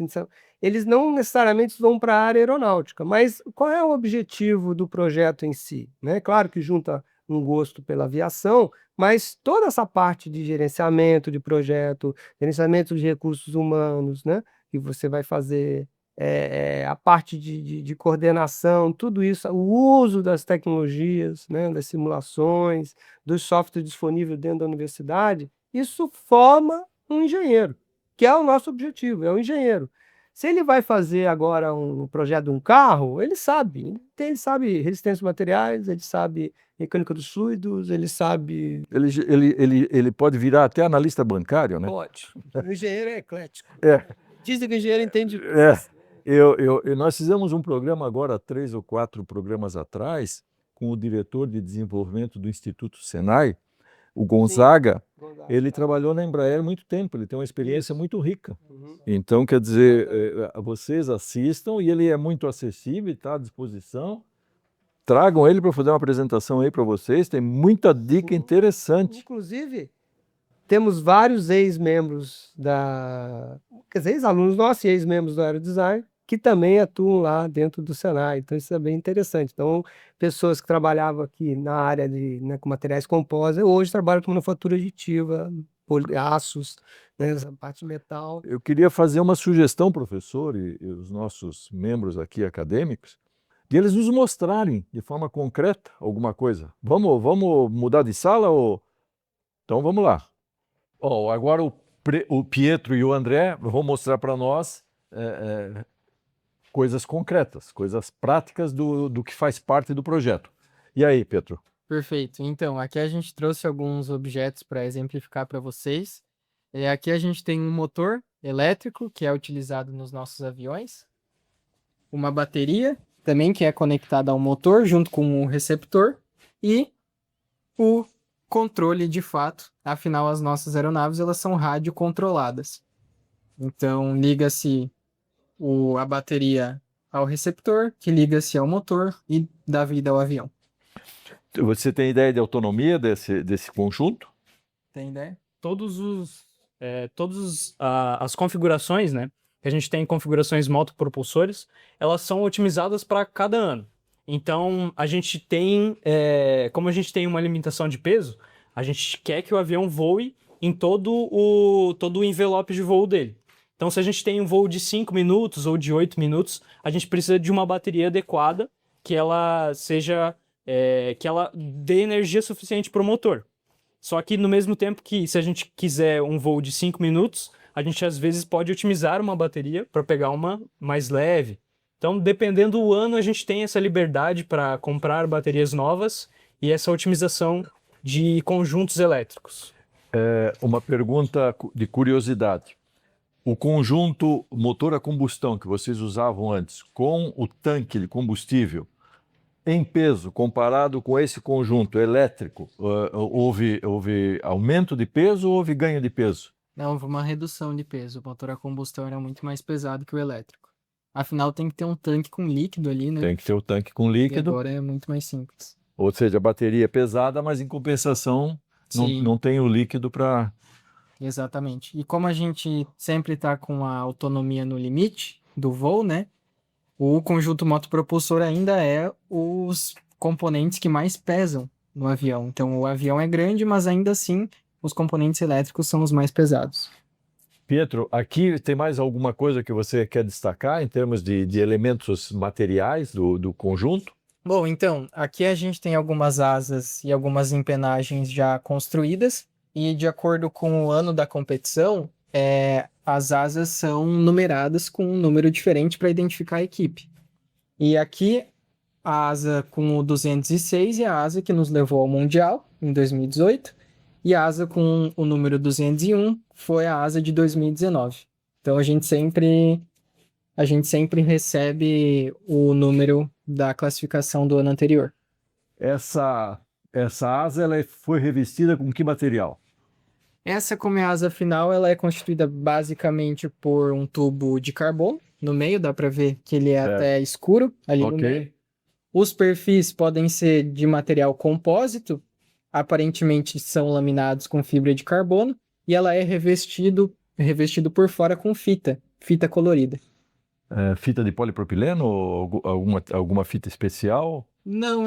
eles não necessariamente vão para a área aeronáutica. Mas qual é o objetivo do projeto em si? Né? Claro que junta um gosto pela aviação, mas toda essa parte de gerenciamento de projeto, gerenciamento de recursos humanos, né? Que você vai fazer, a parte de coordenação, tudo isso, o uso das tecnologias, né? Das simulações, dos softwares disponíveis dentro da universidade, isso forma um engenheiro, que é o nosso objetivo, é o engenheiro. Se ele vai fazer agora um projeto de um carro, ele sabe resistência de materiais, ele sabe mecânica dos fluidos, ele sabe... Ele pode virar até analista bancário, né? Pode. O engenheiro é eclético. É. Dizem que o engenheiro entende... Nós fizemos um programa agora, 3 ou 4 programas atrás, com o diretor de desenvolvimento do Instituto Senai, o Gonzaga. Ele trabalhou na Embraer há muito tempo, ele tem uma experiência muito rica. Então, quer dizer, vocês assistam e ele é muito acessível, está à disposição. Tragam ele para fazer uma apresentação aí para vocês, tem muita dica interessante. Inclusive, temos vários ex-membros quer dizer, ex-alunos nossos e ex-membros do Aerodesign, que também atuam lá dentro do Senai, então isso é bem interessante. Então, pessoas que trabalhavam aqui na área com materiais compostos, hoje trabalham com manufatura aditiva, aços, né, essa parte de metal. Eu queria fazer uma sugestão, professor, e os nossos membros aqui acadêmicos, de eles nos mostrarem de forma concreta alguma coisa. Vamos mudar de sala? Então vamos lá. Agora o Pietro e o André vão mostrar para nós coisas concretas, coisas práticas do que faz parte do projeto. E aí, Pietro? Perfeito. Então, aqui a gente trouxe alguns objetos para exemplificar para vocês. Aqui a gente tem um motor elétrico, que é utilizado nos nossos aviões. Uma bateria, também, que é conectada ao motor, junto com o receptor. E o controle, de fato. Afinal, as nossas aeronaves, elas são radiocontroladas. Então, liga-se a bateria ao receptor, que liga-se ao motor e dá vida ao avião. Você tem ideia de autonomia desse conjunto? Tem ideia? Todas as configurações, né? Que a gente tem configurações motopropulsores, elas são otimizadas para cada ano. Então, a gente tem, como a gente tem uma limitação de peso, a gente quer que o avião voe em todo o envelope de voo dele. Então, se a gente tem um voo de 5 minutos ou de 8 minutos, a gente precisa de uma bateria adequada que ela que ela dê energia suficiente para o motor. Só que no mesmo tempo que, se a gente quiser um voo de 5 minutos, a gente às vezes pode otimizar uma bateria para pegar uma mais leve. Então, dependendo do ano, a gente tem essa liberdade para comprar baterias novas e essa otimização de conjuntos elétricos. Uma pergunta de curiosidade. O conjunto motor a combustão que vocês usavam antes, com o tanque de combustível, em peso, comparado com esse conjunto elétrico, houve aumento de peso ou houve ganho de peso? Não, houve uma redução de peso. O motor a combustão era muito mais pesado que o elétrico. Afinal, tem que ter um tanque com líquido ali, né? Tem que ter o tanque com líquido. E agora é muito mais simples. Ou seja, a bateria é pesada, mas em compensação não tem o líquido para... Exatamente. E como a gente sempre está com a autonomia no limite do voo, né? O conjunto motopropulsor ainda é os componentes que mais pesam no avião. Então, o avião é grande, mas ainda assim, os componentes elétricos são os mais pesados. Pietro, aqui tem mais alguma coisa que você quer destacar em termos de elementos materiais do conjunto? Bom, então, aqui a gente tem algumas asas e algumas empenagens já construídas. E de acordo com o ano da competição, as asas são numeradas com um número diferente para identificar a equipe. E aqui, a asa com o 206 é a asa que nos levou ao Mundial, em 2018. E a asa com o número 201 foi a asa de 2019. Então, a gente sempre recebe o número da classificação do ano anterior. Essa asa ela foi revestida com que material? Essa, como é a asa final, ela é constituída basicamente por um tubo de carbono. No meio dá para ver que ele é até escuro ali no meio. Os perfis podem ser de material compósito, aparentemente são laminados com fibra de carbono, e ela é revestido por fora com fita colorida. Fita de polipropileno ou alguma fita especial? Não,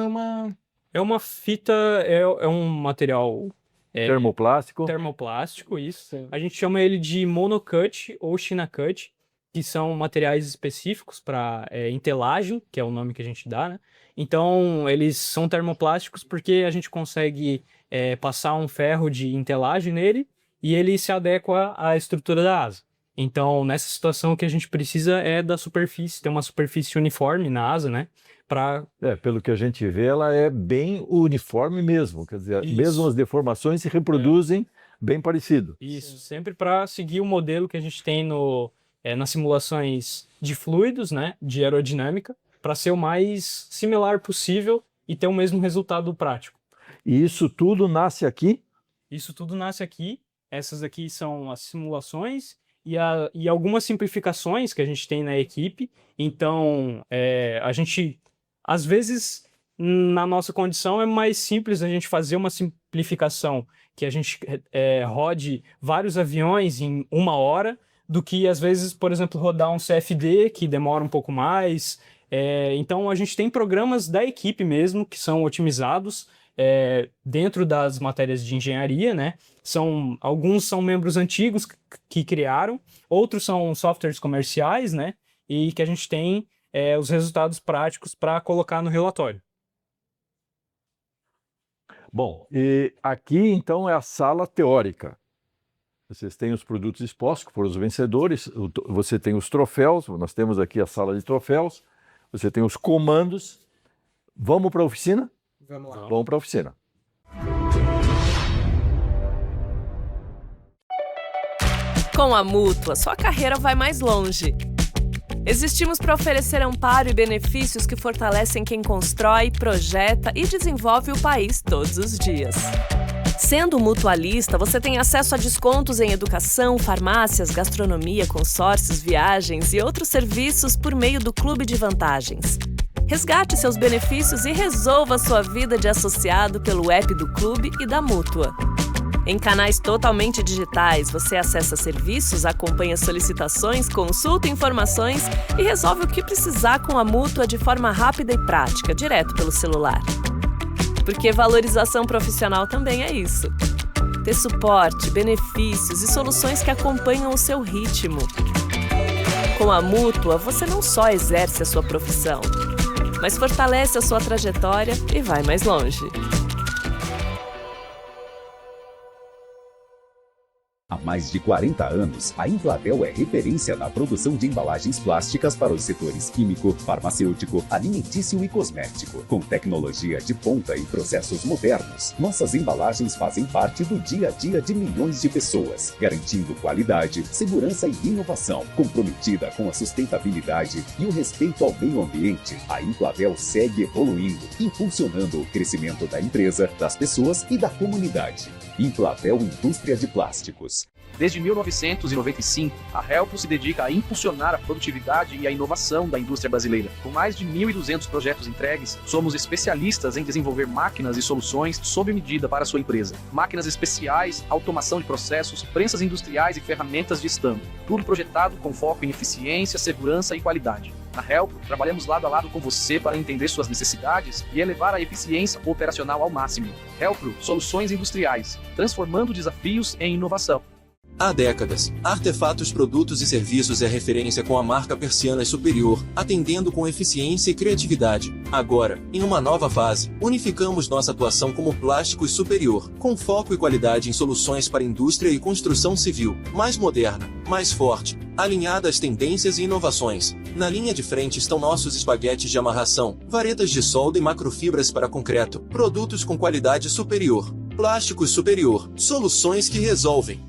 É uma fita, é um material Termoplástico? isso. A gente chama ele de monocut ou China cut, que são materiais específicos para entelagem, que é o nome que a gente dá, né? Então, eles são termoplásticos porque a gente consegue passar um ferro de entelagem nele e ele se adequa à estrutura da asa. Então, nessa situação, o que a gente precisa é da superfície, ter uma superfície uniforme na asa, né? Pelo que a gente vê, ela é bem uniforme mesmo. Quer dizer, Isso. mesmo as deformações se reproduzem bem parecido. Isso, sempre para seguir o modelo que a gente tem nas simulações de fluidos, né? De aerodinâmica, para ser o mais similar possível e ter o mesmo resultado prático. E isso tudo nasce aqui? Isso tudo nasce aqui. Essas aqui são as simulações e algumas simplificações que a gente tem na equipe. Então, a gente, às vezes, na nossa condição, é mais simples a gente fazer uma simplificação que a gente rode vários aviões em 1 hora, do que, às vezes, por exemplo, rodar um CFD, que demora um pouco mais. Então, a gente tem programas da equipe mesmo, que são otimizados dentro das matérias de engenharia, né? Alguns são membros antigos que criaram, outros são softwares comerciais, né? E que a gente tem os resultados práticos para colocar no relatório. Bom, e aqui então é a sala teórica. Vocês têm os produtos expostos, que foram os vencedores, você tem os troféus, nós temos aqui a sala de troféus, você tem os comandos. Vamos para a oficina? Vamos lá. Vamos para a oficina. Com a Mútua, sua carreira vai mais longe. Existimos para oferecer amparo e benefícios que fortalecem quem constrói, projeta e desenvolve o país todos os dias. Sendo mutualista, você tem acesso a descontos em educação, farmácias, gastronomia, consórcios, viagens e outros serviços por meio do Clube de Vantagens. Resgate seus benefícios e resolva sua vida de associado pelo app do Clube e da Mútua. Em canais totalmente digitais, você acessa serviços, acompanha solicitações, consulta informações e resolve o que precisar com a Mútua de forma rápida e prática, direto pelo celular. Porque valorização profissional também é isso. Ter suporte, benefícios e soluções que acompanham o seu ritmo. Com a Mútua, você não só exerce a sua profissão, mas fortalece a sua trajetória e vai mais longe. Há mais de 40 anos, a Inflavel é referência na produção de embalagens plásticas para os setores químico, farmacêutico, alimentício e cosmético. Com tecnologia de ponta e processos modernos, nossas embalagens fazem parte do dia a dia de milhões de pessoas, garantindo qualidade, segurança e inovação. Comprometida com a sustentabilidade e o respeito ao meio ambiente, a Inflavel segue evoluindo, impulsionando o crescimento da empresa, das pessoas e da comunidade. Inflavel Indústria de Plásticos. Desde 1995, a Helpro se dedica a impulsionar a produtividade e a inovação da indústria brasileira. Com mais de 1.200 projetos entregues, somos especialistas em desenvolver máquinas e soluções sob medida para a sua empresa. Máquinas especiais, automação de processos, prensas industriais e ferramentas de estampo. Tudo projetado com foco em eficiência, segurança e qualidade. Na Helpro, trabalhamos lado a lado com você para entender suas necessidades e elevar a eficiência operacional ao máximo. Helpro, soluções industriais, transformando desafios em inovação. Há décadas, Artefatos Produtos e Serviços é referência com a marca Persianas Superior, atendendo com eficiência e criatividade. Agora, em uma nova fase, unificamos nossa atuação como Plásticos Superior, com foco e qualidade em soluções para indústria e construção civil, mais moderna, mais forte, alinhada às tendências e inovações. Na linha de frente estão nossos espaguetes de amarração, varetas de solda e macrofibras para concreto, produtos com qualidade superior. Plásticos Superior, soluções que resolvem.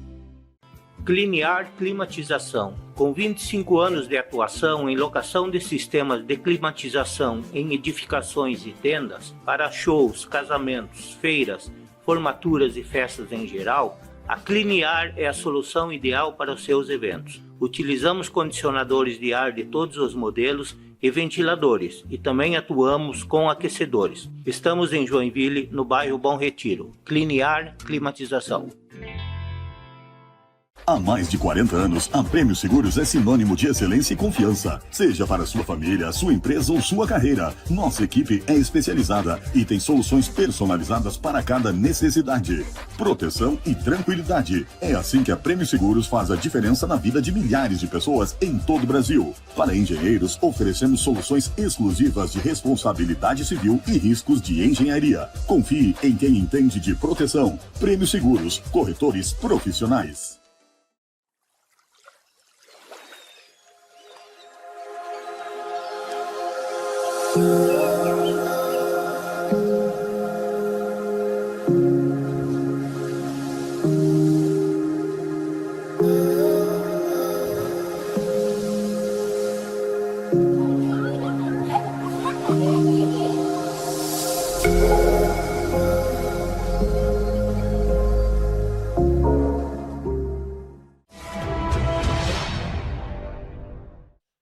Cliniar Climatização. Com 25 anos de atuação em locação de sistemas de climatização em edificações e tendas, para shows, casamentos, feiras, formaturas e festas em geral, a Cliniar é a solução ideal para os seus eventos. Utilizamos condicionadores de ar de todos os modelos e ventiladores, e também atuamos com aquecedores. Estamos em Joinville, no bairro Bom Retiro. Cliniar Climatização. Há mais de 40 anos, a Prêmio Seguros é sinônimo de excelência e confiança. Seja para sua família, sua empresa ou sua carreira, nossa equipe é especializada e tem soluções personalizadas para cada necessidade. Proteção e tranquilidade. É assim que a Prêmio Seguros faz a diferença na vida de milhares de pessoas em todo o Brasil. Para engenheiros, oferecemos soluções exclusivas de responsabilidade civil e riscos de engenharia. Confie em quem entende de proteção. Prêmio Seguros, corretores profissionais.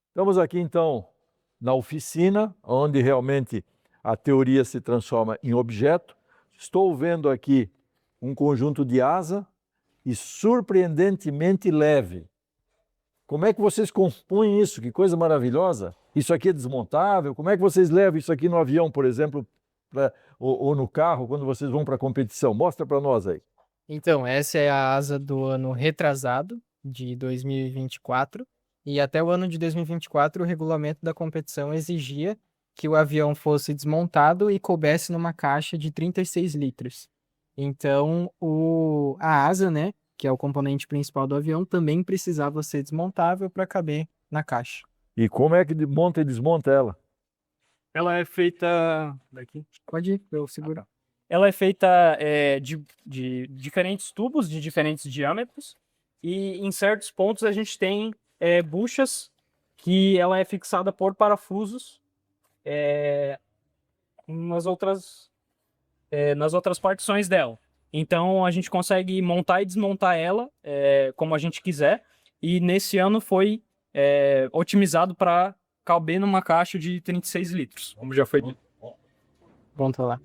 Estamos aqui então na oficina, onde realmente a teoria se transforma em objeto. Estou vendo aqui um conjunto de asa e surpreendentemente leve. Como é que vocês compõem isso? Que coisa maravilhosa! Isso aqui é desmontável? Como é que vocês levam isso aqui no avião, por exemplo, ou no carro, quando vocês vão para a competição? Mostra para nós aí. Então, essa é a asa do ano retrasado, de 2024. E até o ano de 2024, o regulamento da competição exigia que o avião fosse desmontado e coubesse numa caixa de 36 litros. Então, a asa, né, que é o componente principal do avião, também precisava ser desmontável para caber na caixa. E como é que monta e desmonta ela? Ela é feita... Daqui? Pode ir, eu seguro. Ela é feita de diferentes tubos, de diferentes diâmetros. E em certos pontos a gente tem buchas que ela é fixada por parafusos nas outras partições dela. Então a gente consegue montar e desmontar ela como a gente quiser. E nesse ano foi otimizado para caber numa caixa de 36 litros, como já foi dito. Pronto lá.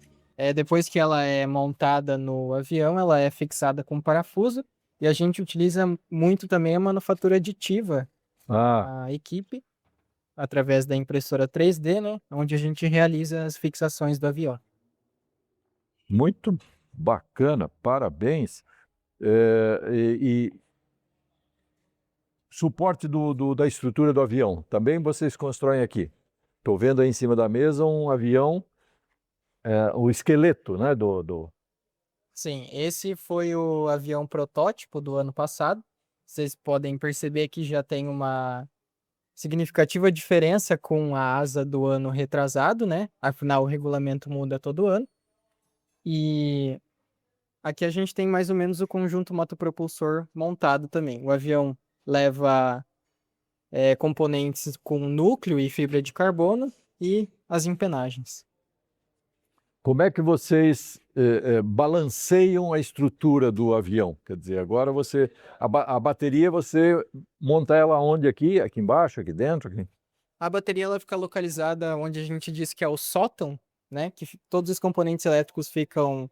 Depois que ela é montada no avião, ela é fixada com parafuso. E a gente utiliza muito também a manufatura aditiva da equipe, através da impressora 3D, né? Onde a gente realiza as fixações do avião. Muito bacana, parabéns. E suporte da estrutura do avião, também vocês constroem aqui. Estou vendo aí em cima da mesa um avião, o esqueleto, né, Sim, esse foi o avião protótipo do ano passado. Vocês podem perceber que já tem uma significativa diferença com a asa do ano retrasado, né? Afinal, o regulamento muda todo ano. E aqui a gente tem mais ou menos o conjunto motopropulsor montado também. O avião leva componentes com núcleo e fibra de carbono e as empenagens. Como é que vocês balanceiam a estrutura do avião? Quer dizer, agora a bateria você monta ela onde aqui? Aqui embaixo, aqui dentro? Aqui? A bateria ela fica localizada onde a gente diz que é o sótão, né? Que todos os componentes elétricos ficam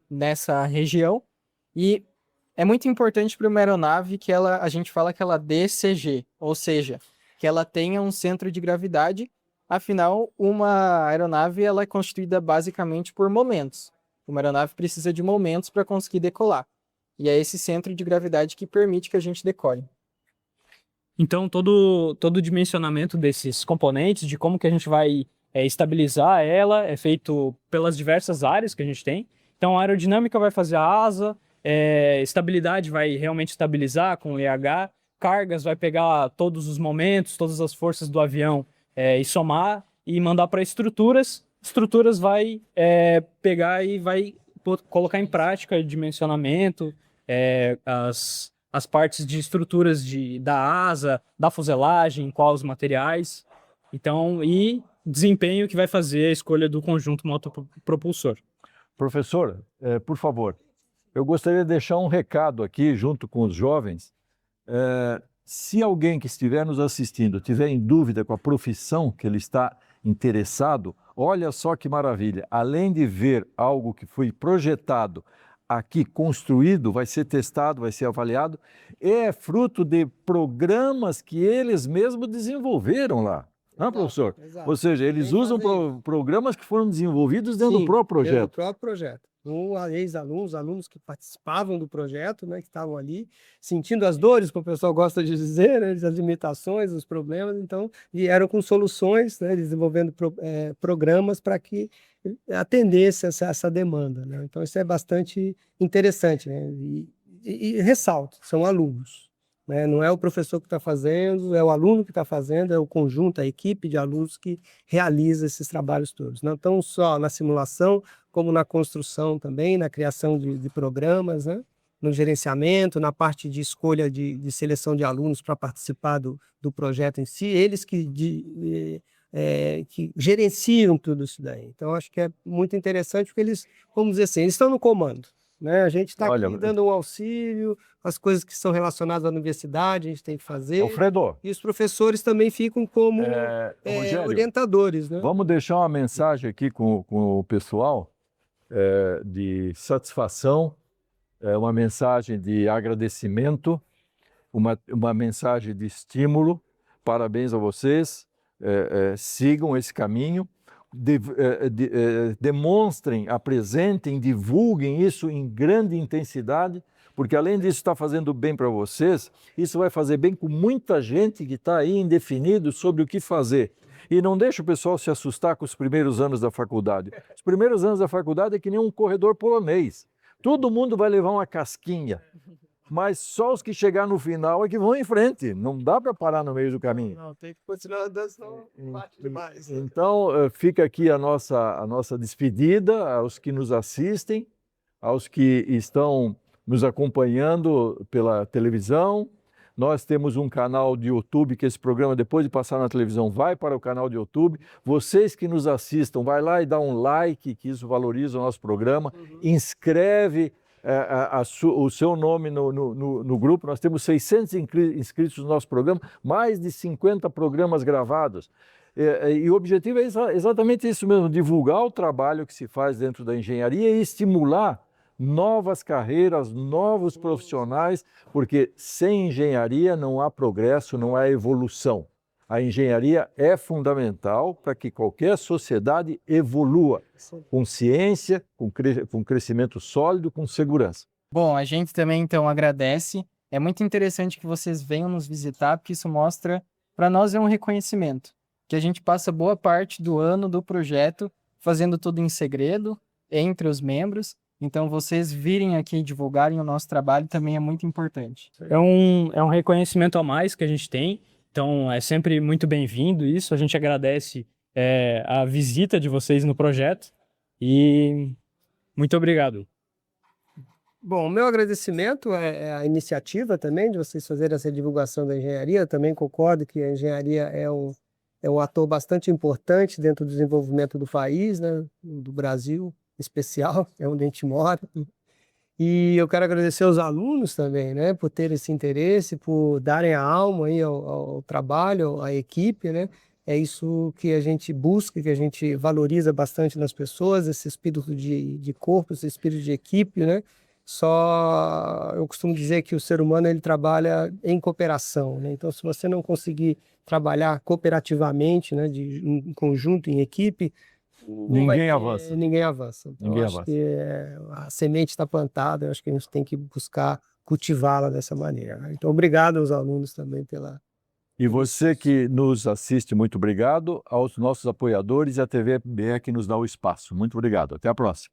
nessa região. E é muito importante para uma aeronave que a gente fala que ela DCG, ou seja, que ela tenha um centro de gravidade. Afinal, uma aeronave ela é constituída basicamente por momentos. Uma aeronave precisa de momentos para conseguir decolar. E é esse centro de gravidade que permite que a gente decole. Então, todo o dimensionamento desses componentes, de como que a gente vai estabilizar ela, é feito pelas diversas áreas que a gente tem. Então, a aerodinâmica vai fazer a asa, estabilidade vai realmente estabilizar com o EH, cargas vai pegar todos os momentos, todas as forças do avião, e somar e mandar para estruturas. Estruturas vai pegar e vai colocar em prática dimensionamento, as partes de estruturas da asa, da fuselagem, quais os materiais. Então, e desempenho que vai fazer a escolha do conjunto motopropulsor. Professor, por favor, eu gostaria de deixar um recado aqui junto com os jovens. Se alguém que estiver nos assistindo tiver em dúvida com a profissão que ele está interessado, olha só que maravilha. Além de ver algo que foi projetado aqui, construído, vai ser testado, vai ser avaliado, é fruto de programas que eles mesmos desenvolveram lá. Não, professor? Exato. Ou seja, eles Tem usam programas que foram desenvolvidos dentro do próprio dentro do projeto. próprio projeto. Ex-alunos, alunos que participavam do projeto, né, que estavam ali sentindo as dores, como o pessoal gosta de dizer, né, as limitações, os problemas, então vieram com soluções, né, desenvolvendo programas para que atendesse essa demanda, né? Então isso é bastante interessante, né? E ressalto, são alunos, né? Não é o professor que está fazendo, é o aluno que está fazendo, é o conjunto, a equipe de alunos que realiza esses trabalhos todos, não tão só na simulação, como na construção também, na criação de programas, né? No gerenciamento, na parte de escolha de seleção de alunos para participar do projeto em si, eles que gerenciam tudo isso daí. Então, acho que é muito interessante porque eles, vamos dizer assim, eles estão no comando, né? A gente está aqui dando um auxílio, as coisas que são relacionadas à universidade, a gente tem que fazer. Alfredo. E os professores também ficam como Rogério, orientadores, né? Vamos deixar uma mensagem aqui com o pessoal de satisfação, uma mensagem de agradecimento, uma mensagem de estímulo. Parabéns a vocês. Sigam esse caminho, demonstrem, apresentem, divulguem isso em grande intensidade, porque além disso estar fazendo bem para vocês, isso vai fazer bem com muita gente que está aí indefinido sobre o que fazer. E não deixa o pessoal se assustar com os primeiros anos da faculdade. Os primeiros anos da faculdade é que nem um corredor polonês. Todo mundo vai levar uma casquinha, mas só os que chegar no final é que vão em frente. Não dá para parar no meio do caminho. Não, tem que continuar andando, senão bate demais. Então, fica aqui a nossa despedida aos que nos assistem, aos que estão nos acompanhando pela televisão. Nós temos um canal de YouTube que esse programa, depois de passar na televisão, vai para o canal de YouTube. Vocês que nos assistam, vai lá e dá um like, que isso valoriza o nosso programa. Inscreve o seu nome no grupo. Nós temos 600 inscritos no nosso programa, mais de 50 programas gravados. E o objetivo é exatamente isso mesmo, divulgar o trabalho que se faz dentro da engenharia e estimular novas carreiras, novos profissionais, porque sem engenharia não há progresso, não há evolução. A engenharia é fundamental para que qualquer sociedade evolua com ciência, com crescimento sólido, com segurança. Bom, a gente também então agradece. É muito interessante que vocês venham nos visitar, porque isso mostra, para nós é um reconhecimento, que a gente passa boa parte do ano do projeto fazendo tudo em segredo, entre os membros. Então, vocês virem aqui e divulgarem o nosso trabalho também é muito importante. É um reconhecimento a mais que a gente tem, então é sempre muito bem-vindo isso. A gente agradece a visita de vocês no projeto e muito obrigado. Bom, o meu agradecimento é a iniciativa também de vocês fazerem essa divulgação da engenharia. Eu também concordo que a engenharia é um ator bastante importante dentro do desenvolvimento do país, né, do Brasil. Especial, é onde a gente mora. E eu quero agradecer aos alunos também, né, por terem esse interesse, por darem a alma aí ao trabalho, à equipe, né? É isso que a gente busca, que a gente valoriza bastante nas pessoas, esse espírito de corpo, esse espírito de equipe, né? Eu costumo dizer que o ser humano ele trabalha em cooperação, né? Então, se você não conseguir trabalhar cooperativamente, né, em conjunto, em equipe, ninguém avança. Ninguém avança. Então, ninguém acho avança. que a semente está plantada, eu acho que a gente tem que buscar cultivá-la dessa maneira, né? Então, obrigado aos alunos também pela... E você que nos assiste, muito obrigado. Aos nossos apoiadores e à TV BR que nos dá o espaço. Muito obrigado. Até a próxima.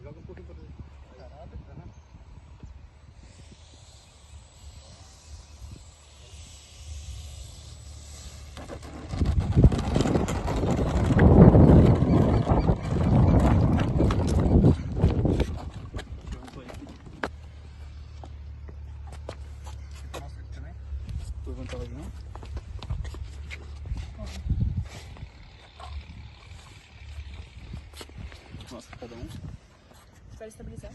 Joga um pouquinho para Nossa, cada um. Espero estabilizar.